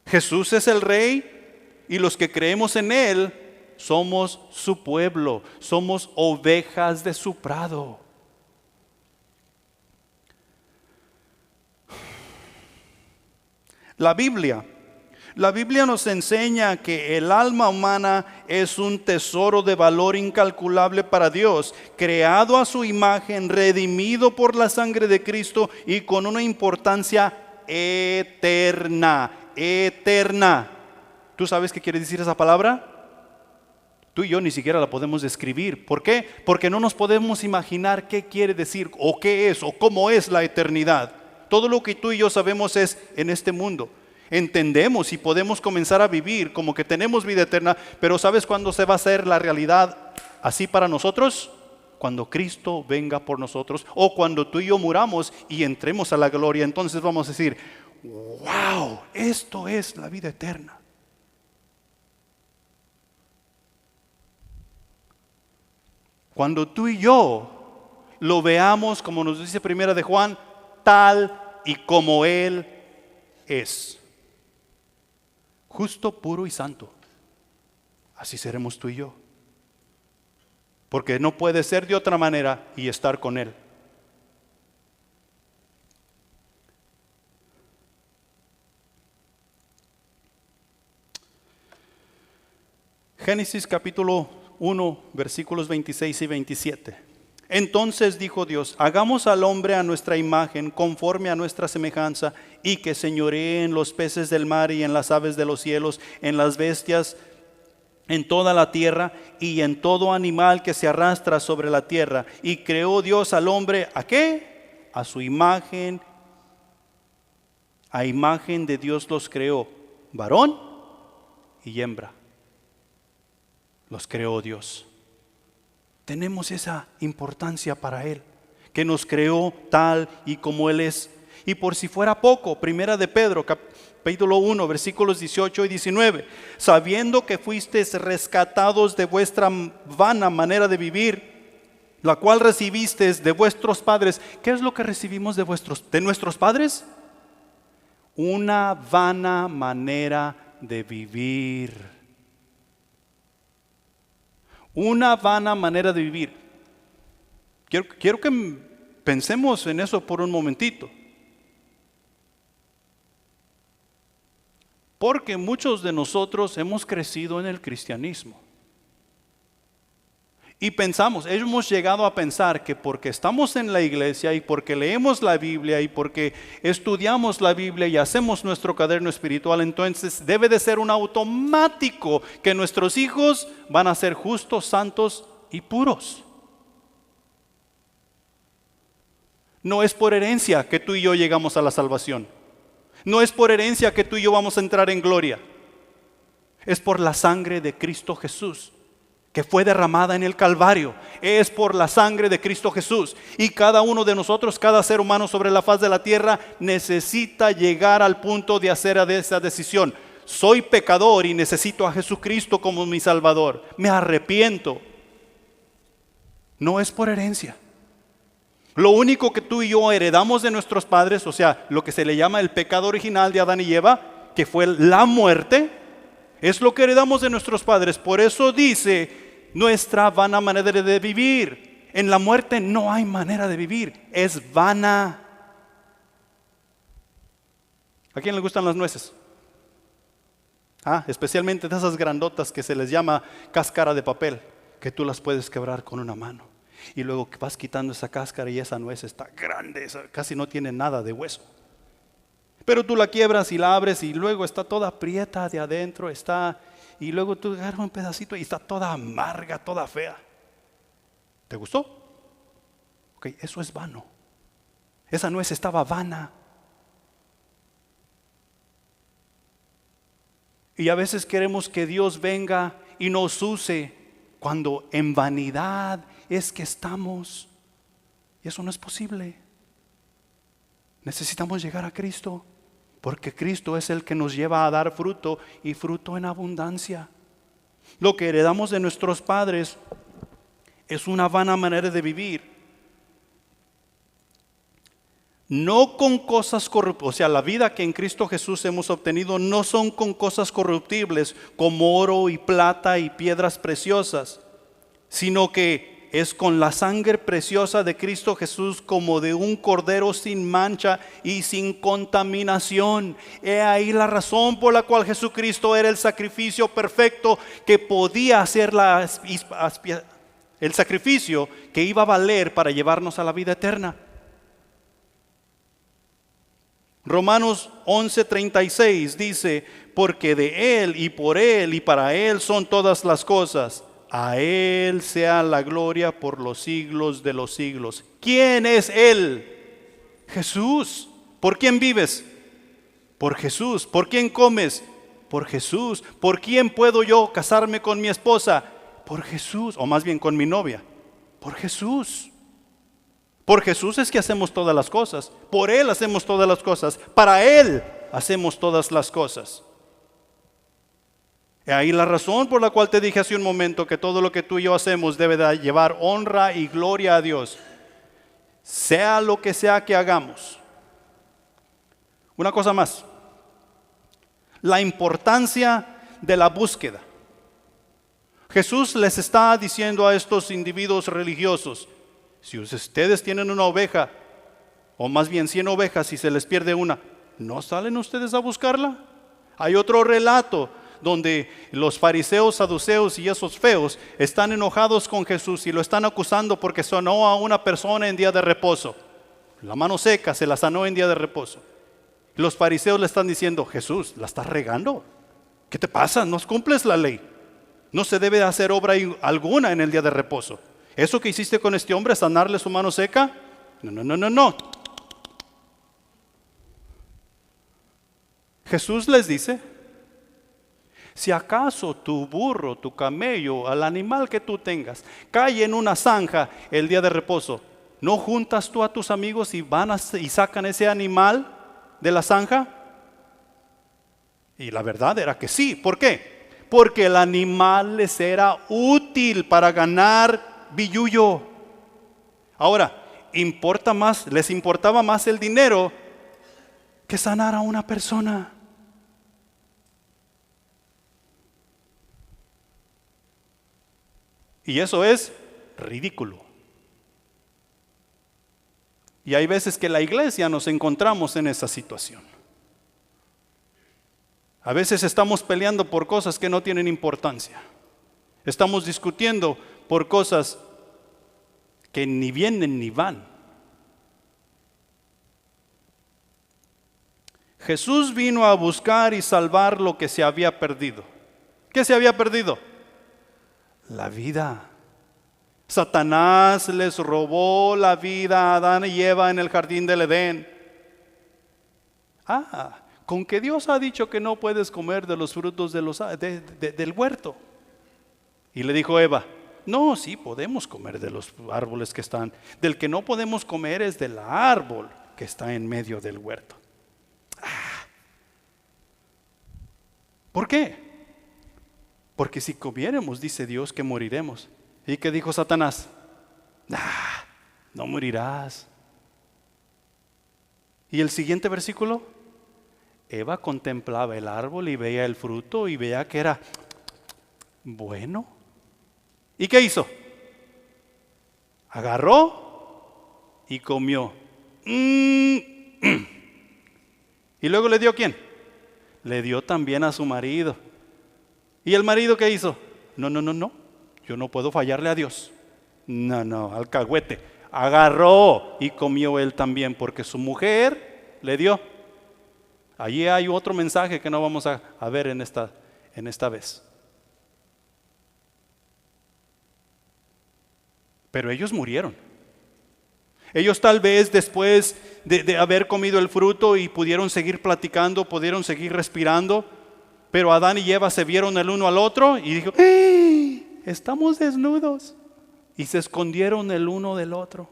Jesús es el Rey y los que creemos en Él somos su pueblo. Somos ovejas de su prado. La Biblia nos enseña que el alma humana es un tesoro de valor incalculable para Dios, creado a su imagen, redimido por la sangre de Cristo y con una importancia eterna. Eterna. ¿Tú sabes qué quiere decir esa palabra? Tú y yo ni siquiera la podemos describir. ¿Por qué? Porque no nos podemos imaginar qué quiere decir o qué es o cómo es la eternidad. Todo lo que tú y yo sabemos es en este mundo. Entendemos y podemos comenzar a vivir como que tenemos vida eterna, pero ¿sabes cuándo se va a hacer la realidad así para nosotros? Cuando Cristo venga por nosotros o cuando tú y yo muramos y entremos a la gloria. Entonces vamos a decir, wow, esto es la vida eterna. Cuando tú y yo lo veamos, como nos dice Primera de Juan, tal y como Él es. Justo, puro y santo. Así seremos tú y yo. Porque no puede ser de otra manera y estar con Él. Génesis capítulo 1, versículos 26 y 27. Entonces dijo Dios: hagamos al hombre a nuestra imagen, conforme a nuestra semejanza, y que señoree en los peces del mar y en las aves de los cielos, en las bestias, en toda la tierra y en todo animal que se arrastra sobre la tierra. Y creó Dios al hombre, ¿a qué? A su imagen, a imagen de Dios los creó, varón y hembra. Los creó Dios. Tenemos esa importancia para Él, que nos creó tal y como Él es. Y por si fuera poco, primera de Pedro, capítulo 1, versículos 18 y 19. Sabiendo que fuisteis rescatados de vuestra vana manera de vivir, la cual recibisteis de vuestros padres. ¿Qué es lo que recibimos de nuestros padres? Una vana manera de vivir. Una vana manera de vivir. Quiero que pensemos en eso por un momentito. Porque muchos de nosotros hemos crecido en el cristianismo. Y hemos llegado a pensar que porque estamos en la iglesia y porque leemos la Biblia y porque estudiamos la Biblia y hacemos nuestro cuaderno espiritual, entonces debe de ser un automático que nuestros hijos van a ser justos, santos y puros. No es por herencia que tú y yo llegamos a la salvación. No es por herencia que tú y yo vamos a entrar en gloria. Es por la sangre de Cristo Jesús, que fue derramada en el Calvario. Es por la sangre de Cristo Jesús. Y cada uno de nosotros, cada ser humano sobre la faz de la tierra, necesita llegar al punto de hacer esa decisión. Soy pecador y necesito a Jesucristo como mi Salvador. Me arrepiento. No es por herencia. Lo único que tú y yo heredamos de nuestros padres, o sea, lo que se le llama el pecado original de Adán y Eva, que fue la muerte, es lo que heredamos de nuestros padres. Por eso dice: nuestra vana manera de vivir. En la muerte no hay manera de vivir, es vana. ¿A quién le gustan las nueces? Especialmente de esas grandotas que se les llama cáscara de papel, que tú las puedes quebrar con una mano. Y luego vas quitando esa cáscara y esa nuez está grande, casi no tiene nada de hueso. Pero tú la quiebras y la abres y luego está toda aprieta de adentro, y luego tú agarras un pedacito y está toda amarga, toda fea. ¿Te gustó? Ok, eso es vano. Esa nuez estaba vana. Y a veces queremos que Dios venga y nos use cuando en vanidad es que estamos. Y eso no es posible. Necesitamos llegar a Cristo, porque Cristo es el que nos lleva a dar fruto, y fruto en abundancia. Lo que heredamos de nuestros padres es una vana manera de vivir. No con cosas corruptibles, o sea, la vida que en Cristo Jesús hemos obtenido no son con cosas corruptibles como oro y plata y piedras preciosas, sino que es con la sangre preciosa de Cristo Jesús, como de un cordero sin mancha y sin contaminación. He ahí la razón por la cual Jesucristo era el sacrificio perfecto que podía hacer el sacrificio que iba a valer para llevarnos a la vida eterna. Romanos 11:36 dice: porque de Él y por Él y para Él son todas las cosas. A Él sea la gloria por los siglos de los siglos. ¿Quién es Él? Jesús. ¿Por quién vives? Por Jesús. ¿Por quién comes? Por Jesús. ¿Por quién puedo yo casarme con mi esposa? Por Jesús. O más bien con mi novia. Por Jesús. Por Jesús es que hacemos todas las cosas. Por Él hacemos todas las cosas. Para Él hacemos todas las cosas. Ahí la razón por la cual te dije hace un momento que todo lo que tú y yo hacemos debe de llevar honra y gloria a Dios, sea lo que sea que hagamos. Una cosa más: la importancia de la búsqueda. Jesús les está diciendo a estos individuos religiosos: si ustedes tienen una oveja, o más bien 100 ovejas, y se les pierde una, ¿no salen ustedes a buscarla? Hay otro relato donde los fariseos, saduceos y esos feos están enojados con Jesús y lo están acusando porque sanó a una persona en día de reposo. La mano seca se la sanó en día de reposo. Los fariseos le están diciendo: Jesús, la estás regando. ¿Qué te pasa? No cumples la ley. No se debe hacer obra alguna en el día de reposo. ¿Eso que hiciste con este hombre, sanarle su mano seca? No. Jesús les dice: si acaso tu burro, tu camello, al animal que tú tengas, cae en una zanja el día de reposo, ¿no juntas tú a tus amigos y van y sacan ese animal de la zanja? Y la verdad era que sí. ¿Por qué? Porque el animal les era útil para ganar billullo. Ahora, les importaba más el dinero que sanar a una persona. Y eso es ridículo. Y hay veces que la iglesia nos encontramos en esa situación. A veces estamos peleando por cosas que no tienen importancia. Estamos discutiendo por cosas que ni vienen ni van. Jesús vino a buscar y salvar lo que se había perdido. ¿Qué se había perdido? La vida. Satanás les robó la vida a Adán y Eva en el jardín del Edén. Con que Dios ha dicho que no puedes comer de los frutos del huerto. Y le dijo Eva: no, sí podemos comer de los árboles que están. Del que no podemos comer es del árbol que está en medio del huerto. ¿Por qué? Porque si comiéramos, dice Dios, que moriremos. ¿Y qué dijo Satanás? No morirás. ¿Y el siguiente versículo? Eva contemplaba el árbol y veía el fruto y veía que era bueno. ¿Y qué hizo? Agarró y comió. ¿Y luego le dio a quién? Le dio también a su marido. ¿Y el marido qué hizo? No. Yo no puedo fallarle a Dios. No, alcahuete. Agarró y comió él también porque su mujer le dio. Allí hay otro mensaje que no vamos a ver en esta vez. Pero ellos murieron. Ellos tal vez después de haber comido el fruto y pudieron seguir platicando, pudieron seguir respirando, pero Adán y Eva se vieron el uno al otro y dijo: ¡hey! Estamos desnudos. Y se escondieron el uno del otro.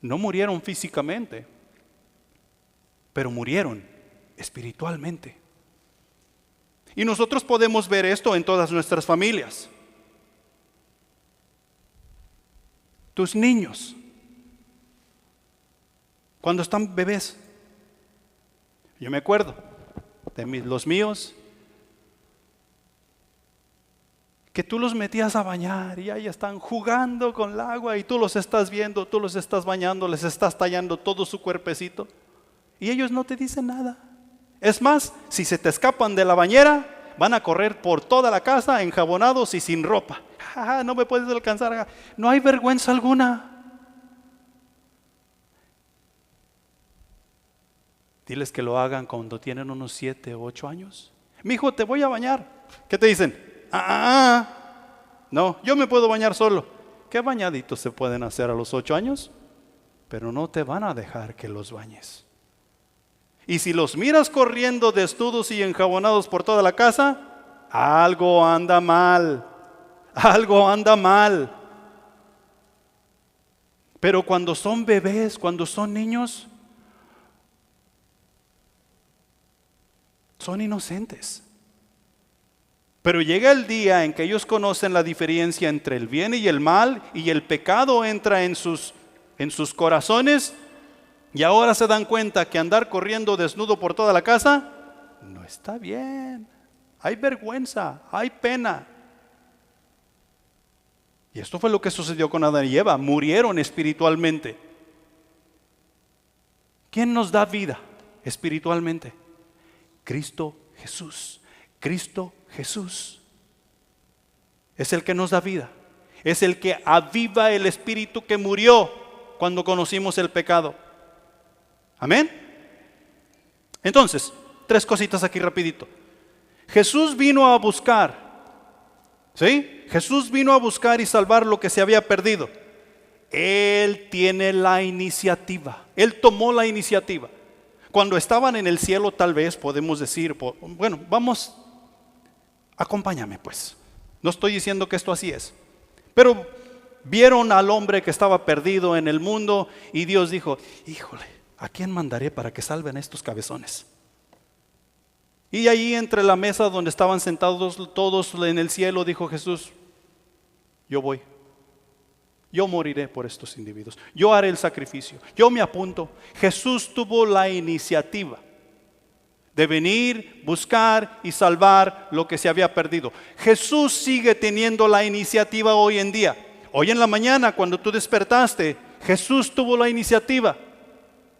No murieron físicamente, pero murieron espiritualmente. Y nosotros podemos ver esto en todas nuestras familias. Tus niños, cuando están bebés, yo me acuerdo de los míos, que tú los metías a bañar y ahí están jugando con el agua y tú los estás viendo, tú los estás bañando, les estás tallando todo su cuerpecito y ellos no te dicen nada. Es más, si se te escapan de la bañera, van a correr por toda la casa enjabonados y sin ropa. No me puedes alcanzar. No hay vergüenza alguna. Diles que lo hagan cuando tienen unos 7 o 8 años. Mijo, te voy a bañar. ¿Qué te dicen? No, yo me puedo bañar solo. ¿Qué bañaditos se pueden hacer a los 8 años? Pero no te van a dejar que los bañes. Y si los miras corriendo desnudos y enjabonados por toda la casa, algo anda mal. Algo anda mal. Pero cuando son bebés, cuando son niños, son inocentes. Pero llega el día en que ellos conocen la diferencia entre el bien y el mal, y el pecado entra en sus corazones, y ahora se dan cuenta que andar corriendo desnudo por toda la casa no está bien. Hay vergüenza, hay pena. Y esto fue lo que sucedió con Adán y Eva. Murieron espiritualmente. ¿Quién nos da vida espiritualmente? Cristo Jesús. Cristo Jesús es el que nos da vida. Es el que aviva el espíritu que murió cuando conocimos el pecado. Amén. Entonces, 3 cositas aquí rapidito. Jesús vino a buscar, ¿sí? Jesús vino a buscar y salvar lo que se había perdido. Él tiene la iniciativa. Él tomó la iniciativa. Cuando estaban en el cielo, tal vez podemos decir, bueno, vamos, acompáñame pues. No estoy diciendo que esto así es, pero vieron al hombre que estaba perdido en el mundo y Dios dijo, híjole, ¿a quién mandaré para que salven a estos cabezones? Y ahí entre la mesa donde estaban sentados todos en el cielo, dijo Jesús, yo voy. Yo moriré por estos individuos. Yo haré el sacrificio. Yo me apunto. Jesús tuvo la iniciativa de venir, buscar y salvar lo que se había perdido. Jesús sigue teniendo la iniciativa hoy en día. Hoy en la mañana, cuando tú despertaste, Jesús tuvo la iniciativa.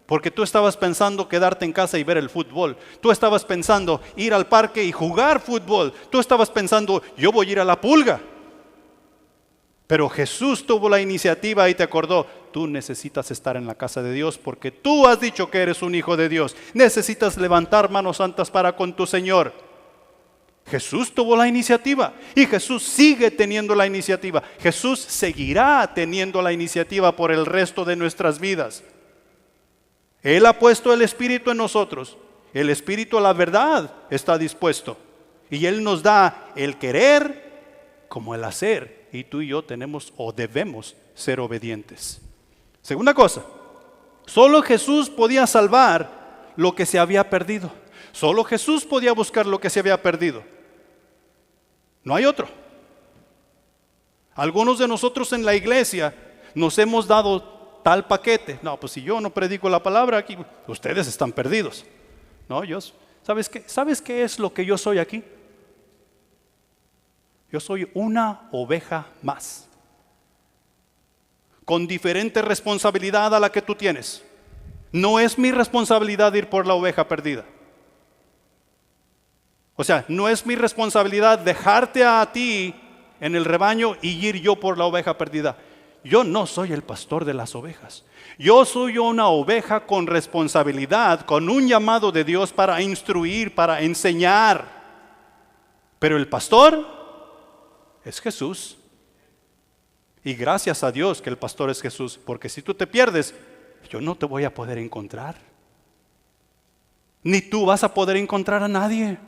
Porque tú estabas pensando quedarte en casa y ver el fútbol. Tú estabas pensando ir al parque y jugar fútbol. Tú estabas pensando, yo voy a ir a la pulga. Pero Jesús tuvo la iniciativa y te acordó, tú necesitas estar en la casa de Dios porque tú has dicho que eres un hijo de Dios. Necesitas levantar manos santas para con tu Señor. Jesús tuvo la iniciativa y Jesús sigue teniendo la iniciativa. Jesús seguirá teniendo la iniciativa por el resto de nuestras vidas. Él ha puesto el Espíritu en nosotros. El Espíritu a la verdad está dispuesto. Y Él nos da el querer como el hacer. Y tú y yo tenemos o debemos ser obedientes. Segunda cosa, solo Jesús podía salvar lo que se había perdido. Solo Jesús podía buscar lo que se había perdido. No hay otro. Algunos de nosotros en la iglesia nos hemos dado tal paquete. No, pues si yo no predico la palabra aquí, ustedes están perdidos. No, ¿sabes qué es lo que yo soy aquí? Yo soy una oveja más, con diferente responsabilidad a la que tú tienes. No es mi responsabilidad ir por la oveja perdida. O sea, no es mi responsabilidad dejarte a ti en el rebaño y ir yo por la oveja perdida. Yo no soy el pastor de las ovejas. Yo soy una oveja con responsabilidad, con un llamado de Dios para instruir, para enseñar. Pero el pastor es Jesús. Y gracias a Dios que el pastor es Jesús, porque si tú te pierdes, yo no te voy a poder encontrar. Ni tú vas a poder encontrar a nadie.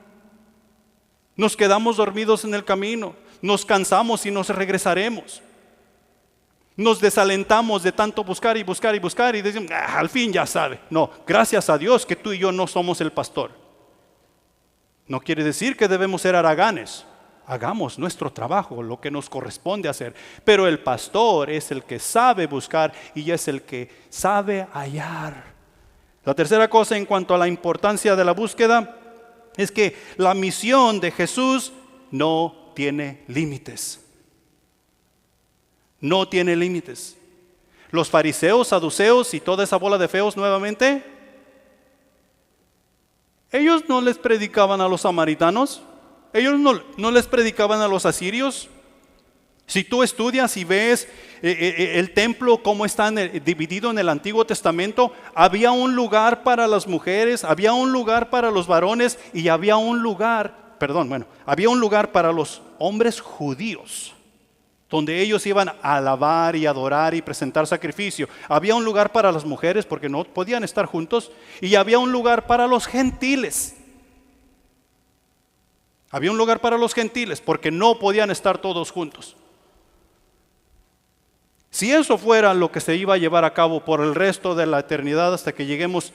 Nos quedamos dormidos en el camino, nos cansamos y nos regresaremos. Nos desalentamos de tanto buscar y buscar y buscar y decimos, al fin ya sabe. No, gracias a Dios que tú y yo no somos el pastor. No quiere decir que debemos ser haraganes. Hagamos nuestro trabajo, lo que nos corresponde hacer. Pero el pastor es el que sabe buscar y es el que sabe hallar. La tercera cosa en cuanto a la importancia de la búsqueda es que la misión de Jesús no tiene límites. No tiene límites. Los fariseos, saduceos y toda esa bola de feos nuevamente, ellos no les predicaban a los samaritanos. Ellos no les predicaban a los asirios. Si tú estudias y ves el templo, cómo está dividido en el Antiguo Testamento, había un lugar para las mujeres, había un lugar para los varones y había un lugar para los hombres judíos, donde ellos iban a alabar y adorar y presentar sacrificio. Había un lugar para las mujeres porque no podían estar juntos y había un lugar para los gentiles. Había un lugar para los gentiles porque no podían estar todos juntos. Si eso fuera lo que se iba a llevar a cabo por el resto de la eternidad hasta que lleguemos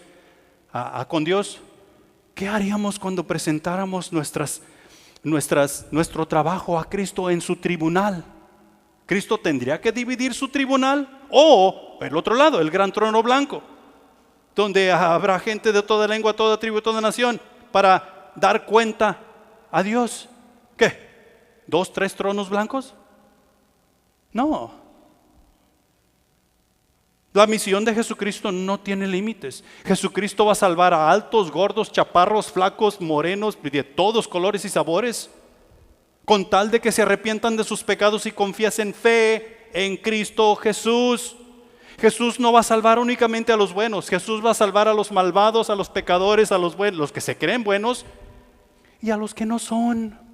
con Dios, ¿qué haríamos cuando presentáramos nuestro trabajo a Cristo en su tribunal? ¿Cristo tendría que dividir su tribunal? O, el otro lado, el gran trono blanco, donde habrá gente de toda lengua, toda tribu, toda nación, para dar cuenta a Dios. ¿Qué? ¿2, 3 tronos blancos? No. La misión de Jesucristo no tiene límites. Jesucristo va a salvar a altos, gordos, chaparros, flacos, morenos, de todos colores y sabores, con tal de que se arrepientan de sus pecados y confiesen fe en Cristo Jesús. Jesús no va a salvar únicamente a los buenos. Jesús va a salvar a los malvados, a los pecadores, a los buenos, los que se creen buenos y a los que no son.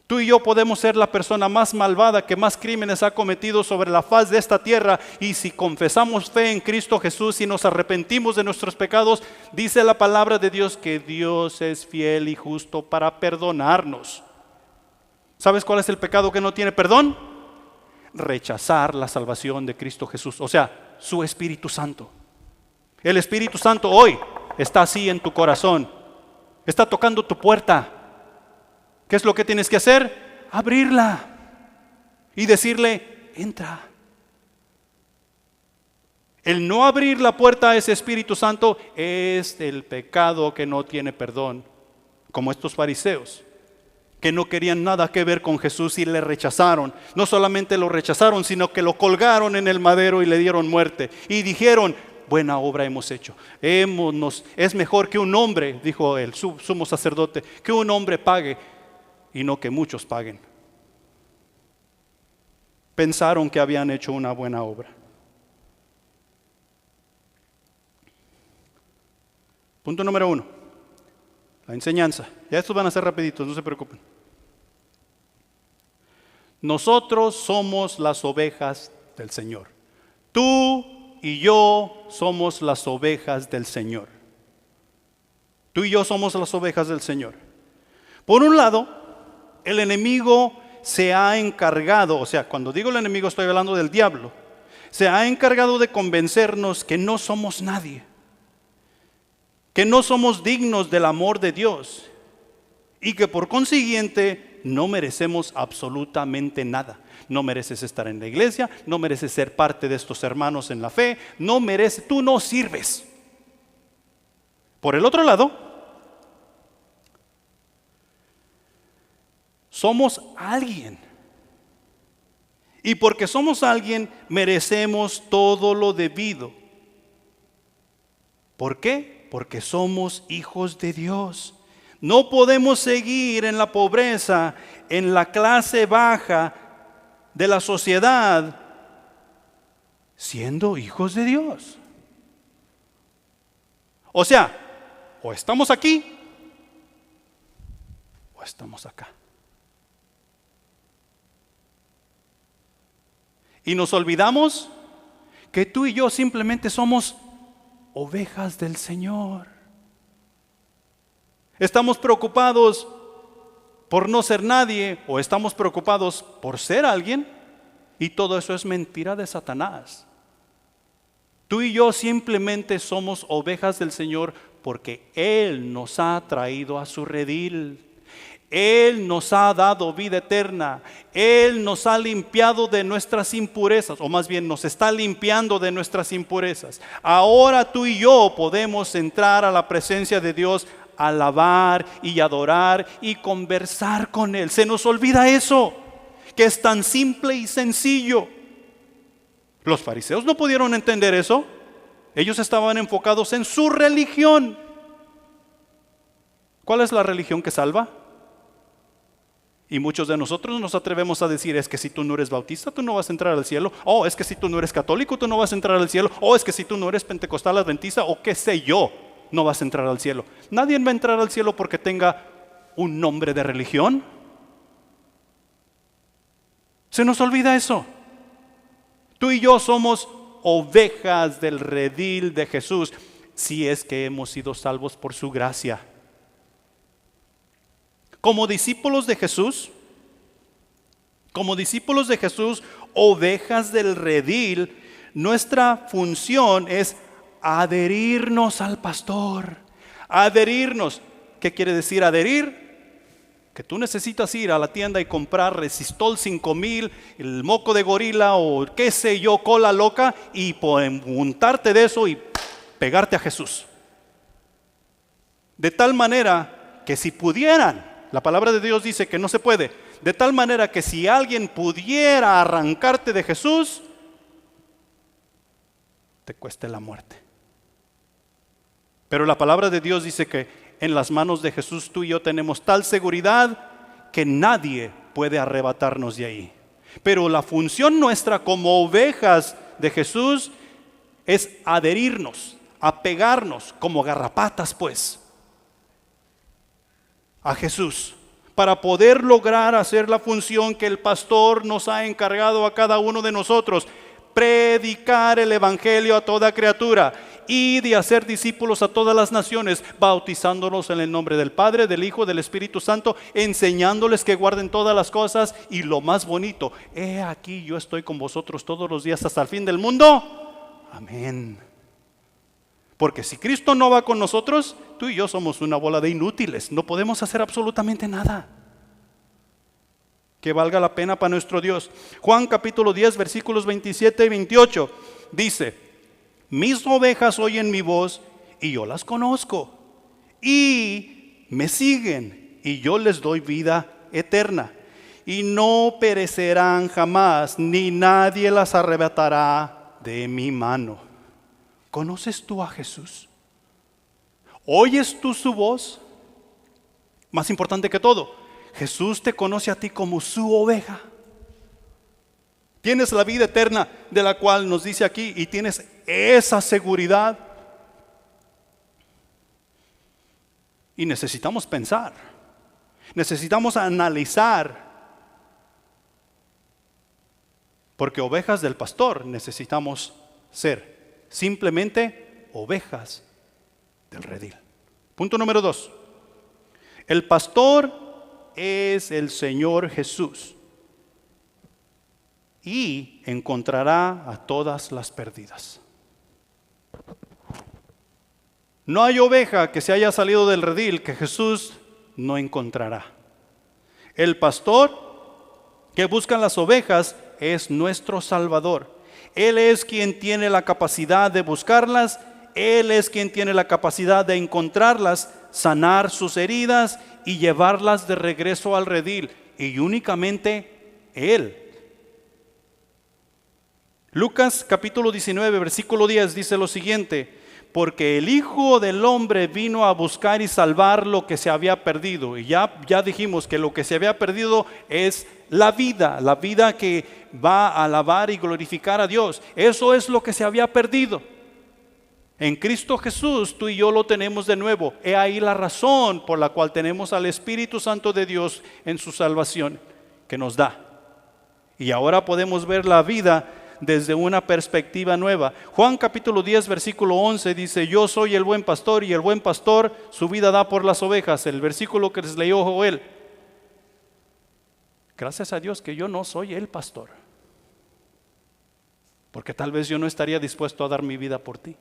Tú y yo podemos ser la persona más malvada que más crímenes ha cometido sobre la faz de esta tierra, y si confesamos fe en Cristo Jesús y nos arrepentimos de nuestros pecados, dice la palabra de Dios que Dios es fiel y justo para perdonarnos. ¿Sabes cuál es el pecado que no tiene perdón? Rechazar la salvación de Cristo Jesús, o sea, su Espíritu Santo. El Espíritu Santo hoy está así en tu corazón, está tocando tu puerta. ¿Qué es lo que tienes que hacer? Abrirla y decirle, entra. El no abrir la puerta a ese Espíritu Santo es el pecado que no tiene perdón, como estos fariseos, que no querían nada que ver con Jesús y le rechazaron. No solamente lo rechazaron, sino que lo colgaron en el madero y le dieron muerte. Y dijeron, buena obra hemos hecho. Es mejor que un hombre, dijo el sumo sacerdote, que un hombre pague y no que muchos paguen. Pensaron que habían hecho una buena obra. Punto número 1, la enseñanza. Ya estos van a ser rapiditos, no se preocupen. Nosotros somos las ovejas del Señor. Tú y yo somos las ovejas del Señor. Tú y yo somos las ovejas del Señor. Por un lado, el enemigo se ha encargado, o sea, cuando digo el enemigo estoy hablando del diablo, se ha encargado de convencernos que no somos nadie, que no somos dignos del amor de Dios y que por consiguiente no merecemos absolutamente nada. No mereces estar en la iglesia, no mereces ser parte de estos hermanos en la fe, tú no sirves. Por el otro lado, somos alguien. Y porque somos alguien, merecemos todo lo debido. ¿Por qué? Porque somos hijos de Dios. No podemos seguir en la pobreza, en la clase baja de la sociedad, siendo hijos de Dios. O sea, o estamos aquí, o estamos acá. Y nos olvidamos que tú y yo simplemente somos ovejas del Señor. Estamos preocupados por no ser nadie, o estamos preocupados por ser alguien, y todo eso es mentira de Satanás. Tú y yo simplemente somos ovejas del Señor porque Él nos ha traído a su redil. Él nos ha dado vida eterna. Él nos ha limpiado de nuestras impurezas, o más bien nos está limpiando de nuestras impurezas. Ahora tú y yo podemos entrar a la presencia de Dios, alabar y adorar y conversar con Él. Se nos olvida eso, que es tan simple y sencillo. Los fariseos no pudieron entender eso. Ellos estaban enfocados en su religión. ¿Cuál es la religión que salva? Y muchos de nosotros nos atrevemos a decir, es que si tú no eres bautista, tú no vas a entrar al cielo. O es que si tú no eres católico, tú no vas a entrar al cielo. O es que si tú no eres pentecostal, adventista, o qué sé yo, no vas a entrar al cielo. Nadie va a entrar al cielo porque tenga un nombre de religión. Se nos olvida eso. Tú y yo somos ovejas del redil de Jesús, si es que hemos sido salvos por su gracia. Como discípulos de Jesús, ovejas del redil, nuestra función es adherirnos al pastor. Adherirnos. ¿Qué quiere decir adherir? Que tú necesitas ir a la tienda y comprar Resistol 5000, el moco de gorila o qué sé yo, cola loca, y untarte de eso y pegarte a Jesús. De tal manera que si pudieran, la palabra de Dios dice que no se puede, de tal manera que si alguien pudiera arrancarte de Jesús, te cueste la muerte. Pero la palabra de Dios dice que en las manos de Jesús tú y yo tenemos tal seguridad que nadie puede arrebatarnos de ahí. Pero la función nuestra como ovejas de Jesús es adherirnos, apegarnos como garrapatas pues a Jesús, para poder lograr hacer la función que el pastor nos ha encargado a cada uno de nosotros: predicar el evangelio a toda criatura y de hacer discípulos a todas las naciones, bautizándolos en el nombre del Padre, del Hijo, del Espíritu Santo, enseñándoles que guarden todas las cosas. Y lo más bonito: he aquí yo estoy con vosotros todos los días hasta el fin del mundo. Amén. Porque si Cristo no va con nosotros, tú y yo somos una bola de inútiles, no podemos hacer absolutamente nada que valga la pena para nuestro Dios. Juan capítulo 10 versículos 27 y 28 dice: mis ovejas oyen mi voz y yo las conozco y me siguen, y yo les doy vida eterna y no perecerán jamás, ni nadie las arrebatará de mi mano. ¿Conoces tú a Jesús? ¿Oyes tú su voz? Más importante que todo, Jesús te conoce a ti como su oveja. Tienes la vida eterna de la cual nos dice aquí, y tienes esa seguridad. Y necesitamos pensar, necesitamos analizar, porque ovejas del pastor necesitamos ser. Simplemente ovejas del redil. Punto número 2. El pastor es el Señor Jesús y encontrará a todas las perdidas. No hay oveja que se haya salido del redil que Jesús no encontrará. El pastor que busca las ovejas es nuestro Salvador. Él es quien tiene la capacidad de buscarlas, Él es quien tiene la capacidad de encontrarlas, sanar sus heridas y llevarlas de regreso al redil, y únicamente Él. Lucas capítulo 19 versículo 10 dice lo siguiente: porque el Hijo del Hombre vino a buscar y salvar lo que se había perdido. Y ya dijimos que lo que se había perdido es la vida que va a alabar y glorificar a Dios. Eso es lo que se había perdido. En Cristo Jesús tú y yo lo tenemos de nuevo. He ahí la razón por la cual tenemos al Espíritu Santo de Dios en su salvación que nos da. Y ahora podemos ver la vida desde una perspectiva nueva. Juan capítulo 10 versículo 11 dice: yo soy el buen pastor y el buen pastor su vida da por las ovejas. El versículo que les leyó Joel. Gracias a Dios que yo no soy el pastor, porque tal vez yo no estaría dispuesto a dar mi vida por ti.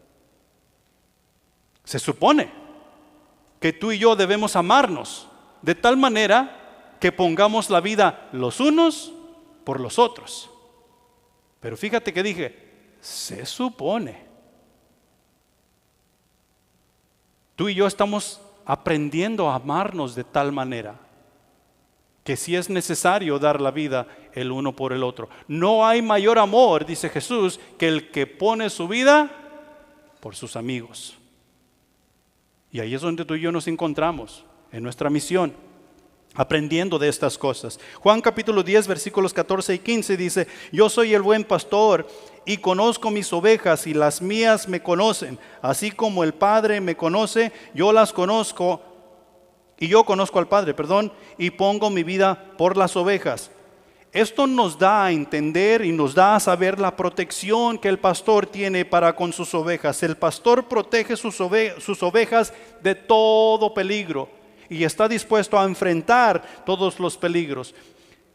Se supone que tú y yo debemos amarnos de tal manera que pongamos la vida los unos por los otros. Pero fíjate que dije, se supone. Tú y yo estamos aprendiendo a amarnos de tal manera que si es necesario dar la vida el uno por el otro. No hay mayor amor, dice Jesús, que el que pone su vida por sus amigos. Y ahí es donde tú y yo nos encontramos, en nuestra misión, aprendiendo de estas cosas. Juan capítulo 10 versículos 14 y 15 dice: yo soy el buen pastor y conozco mis ovejas y las mías me conocen, así como el Padre me conoce, yo las conozco y yo conozco al Padre, y pongo mi vida por las ovejas. Esto nos da a entender y nos da a saber la protección que el pastor tiene para con sus ovejas. El pastor protege sus ovejas de todo peligro y está dispuesto a enfrentar todos los peligros.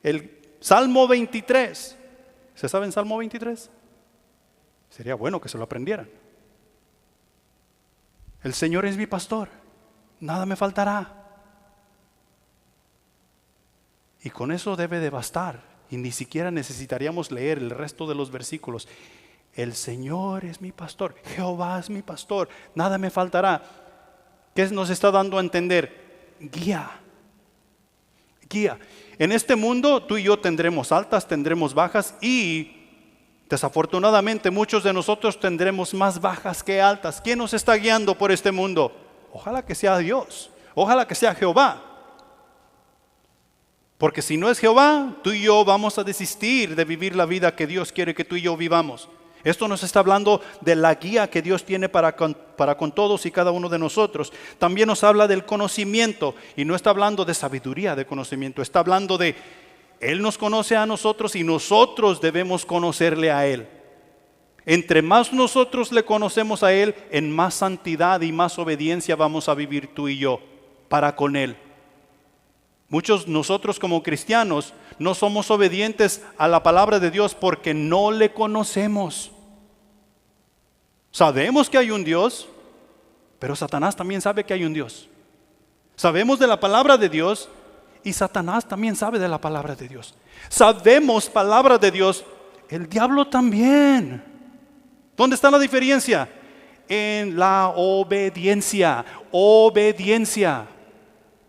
El Salmo 23, ¿se sabe en Salmo 23? Sería bueno que se lo aprendieran. El Señor es mi pastor, nada me faltará. Y con eso debe de bastar, y ni siquiera necesitaríamos leer el resto de los versículos. El Señor es mi pastor, Jehová es mi pastor, nada me faltará. ¿Qué nos está dando a entender? Guía. En este mundo tú y yo tendremos altas, tendremos bajas, y Desafortunadamente, muchos de nosotros tendremos más bajas que altas. ¿Quién nos está guiando por este mundo? Ojalá que sea Dios. Ojalá que sea Jehová. Porque si no es Jehová, tú y yo vamos a desistir de vivir la vida que Dios quiere que tú y yo vivamos. Esto nos está hablando de la guía que Dios tiene para con todos y cada uno de nosotros. También nos habla del conocimiento, y no está hablando de sabiduría de conocimiento, está hablando de Él nos conoce a nosotros y nosotros debemos conocerle a Él. Entre más nosotros le conocemos a Él, en más santidad y más obediencia vamos a vivir tú y yo para con Él. Muchos nosotros como cristianos no somos obedientes a la palabra de Dios porque no le conocemos. Sabemos que hay un Dios, pero Satanás también sabe que hay un Dios. Sabemos de la palabra de Dios y Satanás también sabe de la palabra de Dios. Sabemos palabra de Dios, el diablo también. ¿Dónde está la diferencia? En la obediencia. Obediencia.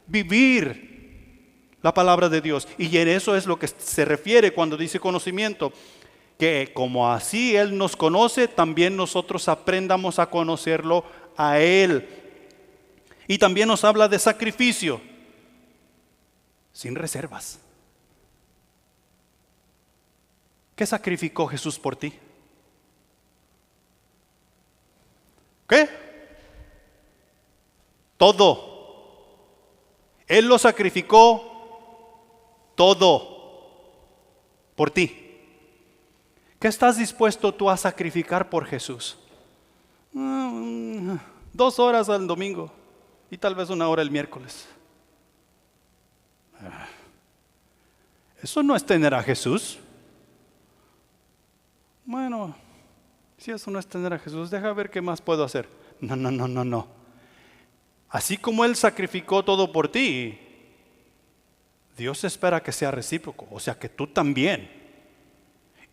Vivir la palabra de Dios. Y en eso es lo que se refiere cuando dice conocimiento. Que como así Él nos conoce, también nosotros aprendamos a conocerlo a Él. Y también nos habla de sacrificio, sin reservas. ¿Qué sacrificó Jesús por ti? ¿Qué? Todo. Él lo sacrificó todo por ti. ¿Qué estás dispuesto tú a sacrificar por Jesús? 2 horas al domingo y tal vez 1 hora el miércoles. Eso no es tener a Jesús. Bueno, si eso no es tener a Jesús, deja ver qué más puedo hacer. No. Así como Él sacrificó todo por ti, Dios espera que sea recíproco, o sea que tú también.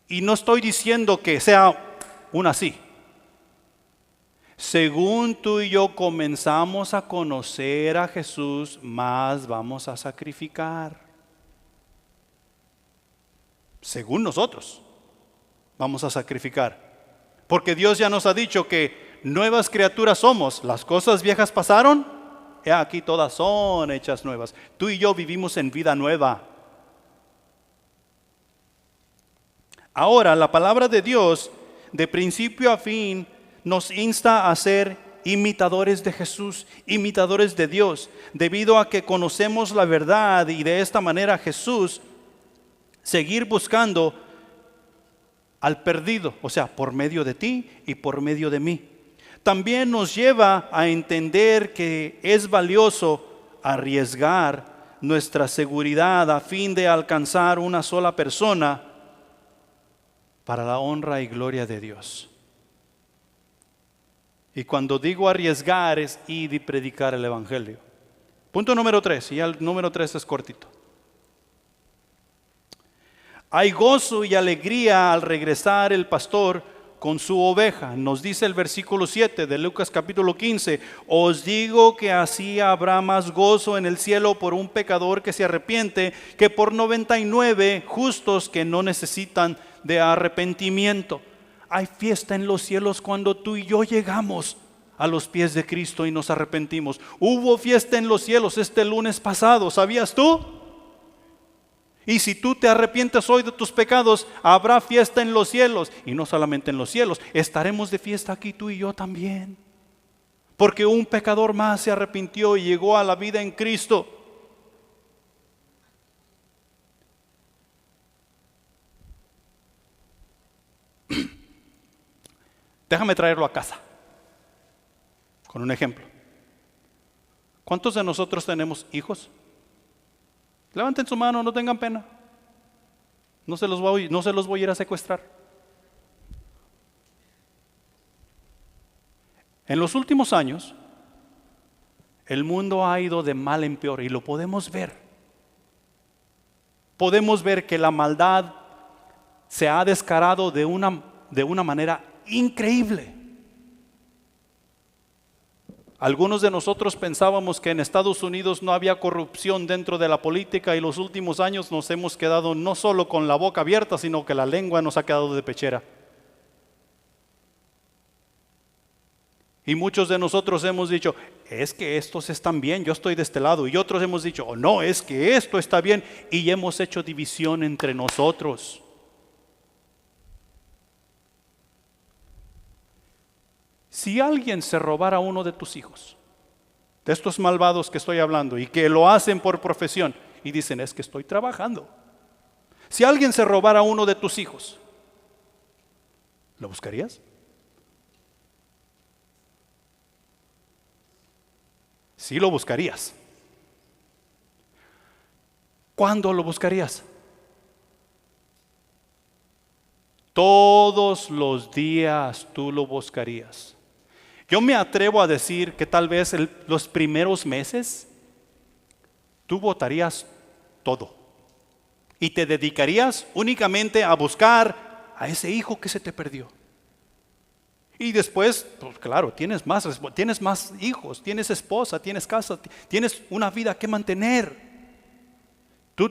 Y no estoy diciendo que sea un así. Según tú y yo comenzamos a conocer a Jesús, más vamos a sacrificar. Según nosotros, vamos a sacrificar. Porque Dios ya nos ha dicho que nuevas criaturas somos. Las cosas viejas pasaron, he aquí todas son hechas nuevas. Tú y yo vivimos en vida nueva. Ahora, la palabra de Dios, de principio a fin, nos insta a ser imitadores de Jesús, imitadores de Dios, debido a que conocemos la verdad y de esta manera Jesús seguir buscando al perdido, o sea, por medio de ti y por medio de mí. También nos lleva a entender que es valioso arriesgar nuestra seguridad a fin de alcanzar una sola persona para la honra y gloria de Dios. Y cuando digo arriesgar es ir y predicar el evangelio. Punto número 3, y el número 3 es cortito. Hay gozo y alegría al regresar el pastor con su oveja. Nos dice el versículo 7 de Lucas capítulo 15. Os digo que así habrá más gozo en el cielo por un pecador que se arrepiente que por 99 justos que no necesitan de arrepentimiento. Hay fiesta en los cielos cuando tú y yo llegamos a los pies de Cristo y nos arrepentimos. Hubo fiesta en los cielos este lunes pasado, ¿sabías tú? Y si tú te arrepientes hoy de tus pecados, habrá fiesta en los cielos. Y no solamente en los cielos, estaremos de fiesta aquí tú y yo también. Porque un pecador más se arrepintió y llegó a la vida en Cristo. Déjame traerlo a casa con un ejemplo. ¿Cuántos de nosotros tenemos hijos? Levanten su mano, no tengan pena. No se los voy a ir a secuestrar. En los últimos años, el mundo ha ido de mal en peor y lo podemos ver. Podemos ver que la maldad se ha descarado de una manera increíble. Algunos de nosotros pensábamos que en Estados Unidos no había corrupción dentro de la política y los últimos años nos hemos quedado no solo con la boca abierta, sino que la lengua nos ha quedado de pechera. Y muchos de nosotros hemos dicho, es que estos están bien, yo estoy de este lado. Y otros hemos dicho, oh, no, es que esto está bien. Y hemos hecho división entre nosotros. Si alguien se robara a uno de tus hijos, de estos malvados que estoy hablando, y que lo hacen por profesión, y dicen, es que estoy trabajando. Si alguien se robara a uno de tus hijos, ¿lo buscarías? Sí lo buscarías. ¿Cuándo lo buscarías? Todos los días tú lo buscarías. Yo me atrevo a decir que tal vez los primeros meses tú botarías todo y te dedicarías únicamente a buscar a ese hijo que se te perdió. Y después, pues claro, tienes más hijos, tienes esposa, tienes casa, tienes una vida que mantener. Tú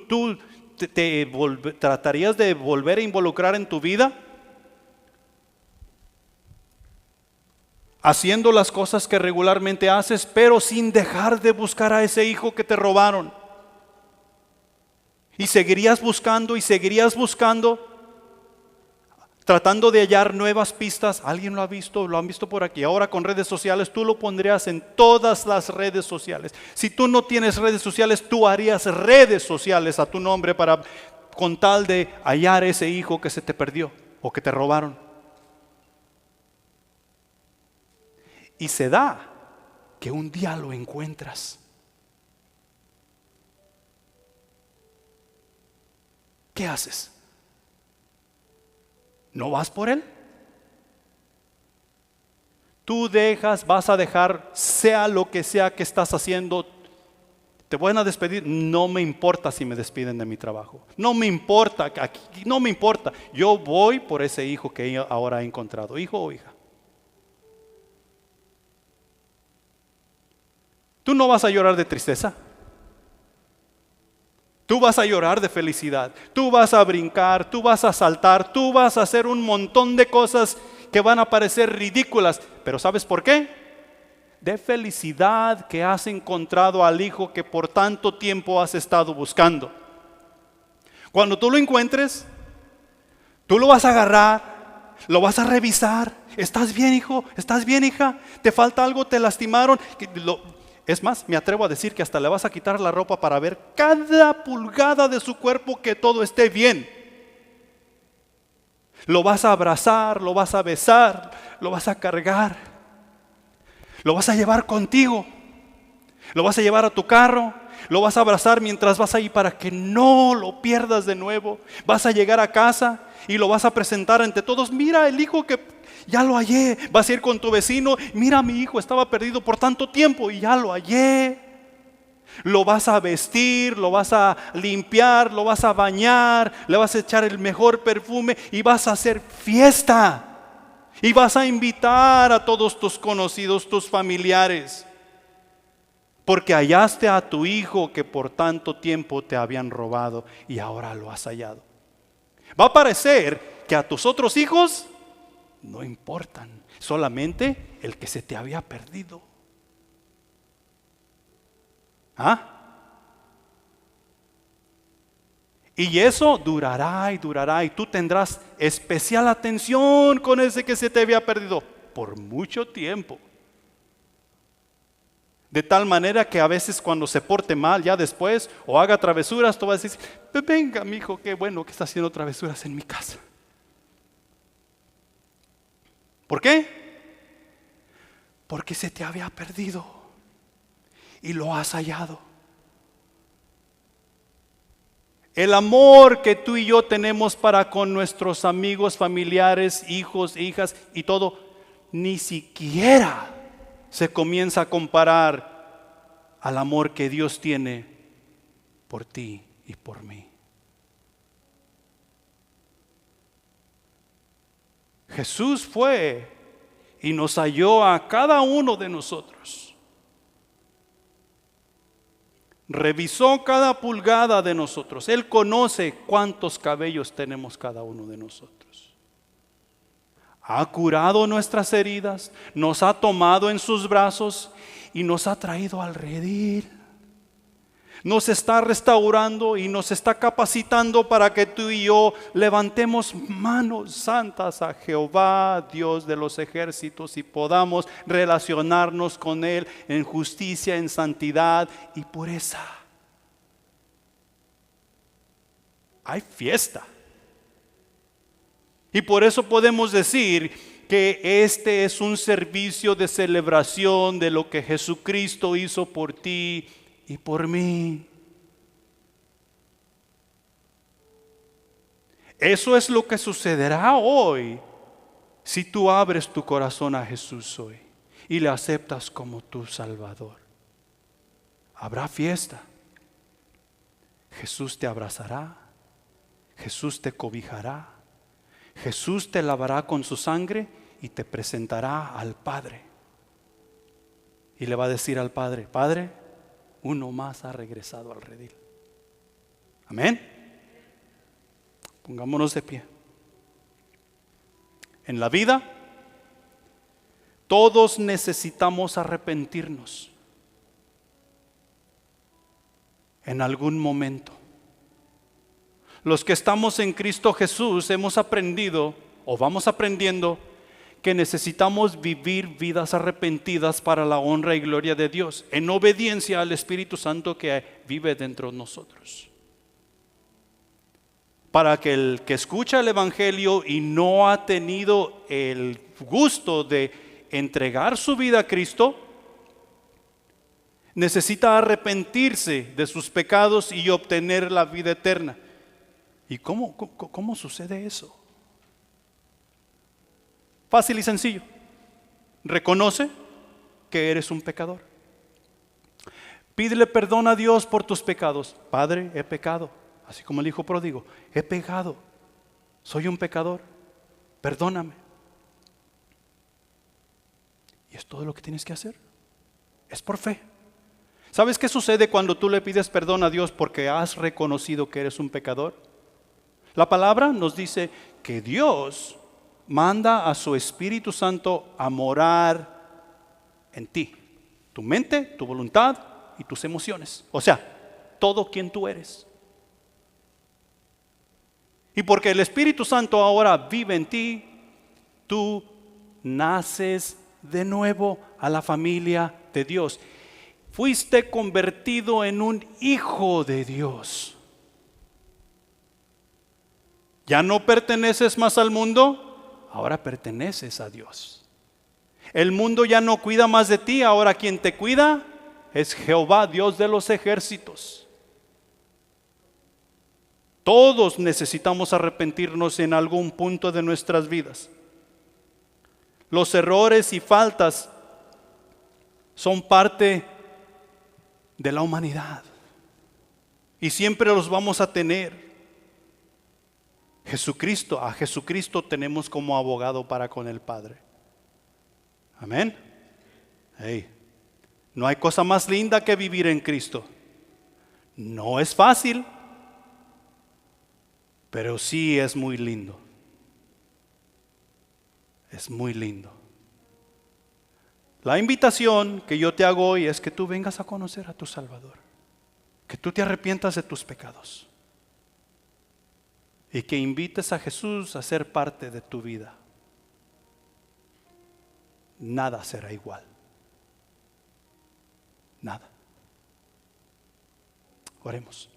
tratarías de volver a involucrar en tu vida, haciendo las cosas que regularmente haces, pero sin dejar de buscar a ese hijo que te robaron. Y seguirías buscando y seguirías buscando, tratando de hallar nuevas pistas. ¿Alguien lo ha visto? Lo han visto por aquí. Ahora con redes sociales, tú lo pondrías en todas las redes sociales. Si tú no tienes redes sociales, tú harías redes sociales a tu nombre con tal de hallar ese hijo que se te perdió o que te robaron. Y se da que un día lo encuentras. ¿Qué haces? ¿No vas por él? Tú vas a dejar, sea lo que sea que estás haciendo, te van a despedir. No me importa si me despiden de mi trabajo. No me importa, no me importa. Yo voy por ese hijo que ahora he encontrado, hijo o hija. Tú no vas a llorar de tristeza. Tú vas a llorar de felicidad, tú vas a brincar, tú vas a saltar, tú vas a hacer un montón de cosas que van a parecer ridículas. Pero ¿sabes por qué? De felicidad que has encontrado al hijo que por tanto tiempo has estado buscando. Cuando tú lo encuentres, tú lo vas a agarrar, lo vas a revisar. ¿Estás bien, hijo? ¿Estás bien, hija? ¿Te falta algo? ¿Te lastimaron? Es más, me atrevo a decir que hasta le vas a quitar la ropa para ver cada pulgada de su cuerpo que todo esté bien. Lo vas a abrazar, lo vas a besar, lo vas a cargar, lo vas a llevar contigo, lo vas a llevar a tu carro, lo vas a abrazar mientras vas ahí para que no lo pierdas de nuevo. Vas a llegar a casa y lo vas a presentar ante todos. Mira el hijo que ya lo hallé. Vas a ir con tu vecino. Mira, mi hijo estaba perdido por tanto tiempo y ya lo hallé. Lo vas a vestir, lo vas a limpiar, lo vas a bañar, le vas a echar el mejor perfume y vas a hacer fiesta. Y vas a invitar a todos tus conocidos, tus familiares, porque hallaste a tu hijo que por tanto tiempo te habían robado y ahora lo has hallado. Va a parecer que a tus otros hijos no importan, solamente el que se te había perdido. Y eso durará y durará, y tú tendrás especial atención con ese que se te había perdido por mucho tiempo. De tal manera que a veces cuando se porte mal ya después o haga travesuras, tú vas a decir, venga mi hijo, qué bueno que está haciendo travesuras en mi casa. ¿Por qué? Porque se te había perdido y lo has hallado. El amor que tú y yo tenemos para con nuestros amigos, familiares, hijos, hijas y todo, ni siquiera se comienza a comparar al amor que Dios tiene por ti y por mí. Jesús fue y nos halló a cada uno de nosotros. revisó cada pulgada de nosotros. Él conoce cuántos cabellos tenemos cada uno de nosotros. Ha curado nuestras heridas, nos ha tomado en sus brazos y nos ha traído al redil. Nos está restaurando y nos está capacitando para que tú y yo levantemos manos santas a Jehová, Dios de los ejércitos, y podamos relacionarnos con Él en justicia, en santidad y pureza. Hay fiesta. Y por eso podemos decir que este es un servicio de celebración de lo que Jesucristo hizo por ti y por mí. Eso es lo que sucederá hoy si tú abres tu corazón a Jesús hoy y le aceptas como tu Salvador. Habrá fiesta. Jesús te abrazará. Jesús te cobijará. Jesús te lavará con su sangre y te presentará al Padre. Y le va a decir al Padre: Padre, uno más ha regresado al redil. Amén. Pongámonos de pie. En la vida, todos necesitamos arrepentirnos en algún momento. Los que estamos en Cristo Jesús hemos aprendido, o vamos aprendiendo, que necesitamos vivir vidas arrepentidas para la honra y gloria de Dios, en obediencia al Espíritu Santo que vive dentro de nosotros. Para que el que escucha el Evangelio y no ha tenido el gusto de entregar su vida a Cristo, necesita arrepentirse de sus pecados y obtener la vida eterna. ¿Y cómo sucede eso? Fácil y sencillo. Reconoce que eres un pecador. Pídele perdón a Dios por tus pecados. Padre, he pecado. Así como el hijo pródigo, he pecado. Soy un pecador. Perdóname. Y es todo lo que tienes que hacer. Es por fe. ¿Sabes qué sucede cuando tú le pides perdón a Dios porque has reconocido que eres un pecador? La palabra nos dice que Dios manda a su Espíritu Santo a morar en ti. Tu mente, tu voluntad y tus emociones. O sea, todo quien tú eres. Y porque el Espíritu Santo ahora vive en ti, tú naces de nuevo a la familia de Dios. Fuiste convertido en un hijo de Dios. Ya no perteneces más al mundo, ahora perteneces a Dios. El mundo ya no cuida más de ti, ahora quien te cuida es Jehová, Dios de los ejércitos. Todos necesitamos arrepentirnos en algún punto de nuestras vidas. Los errores y faltas son parte de la humanidad y siempre los vamos a tener. A Jesucristo tenemos como abogado para con el Padre. Amén. Hey, no hay cosa más linda que vivir en Cristo. No es fácil, pero sí es muy lindo. Es muy lindo. La invitación que yo te hago hoy es que tú vengas a conocer a tu Salvador, que tú te arrepientas de tus pecados y que invites a Jesús a ser parte de tu vida. Nada será igual. Nada. Oremos.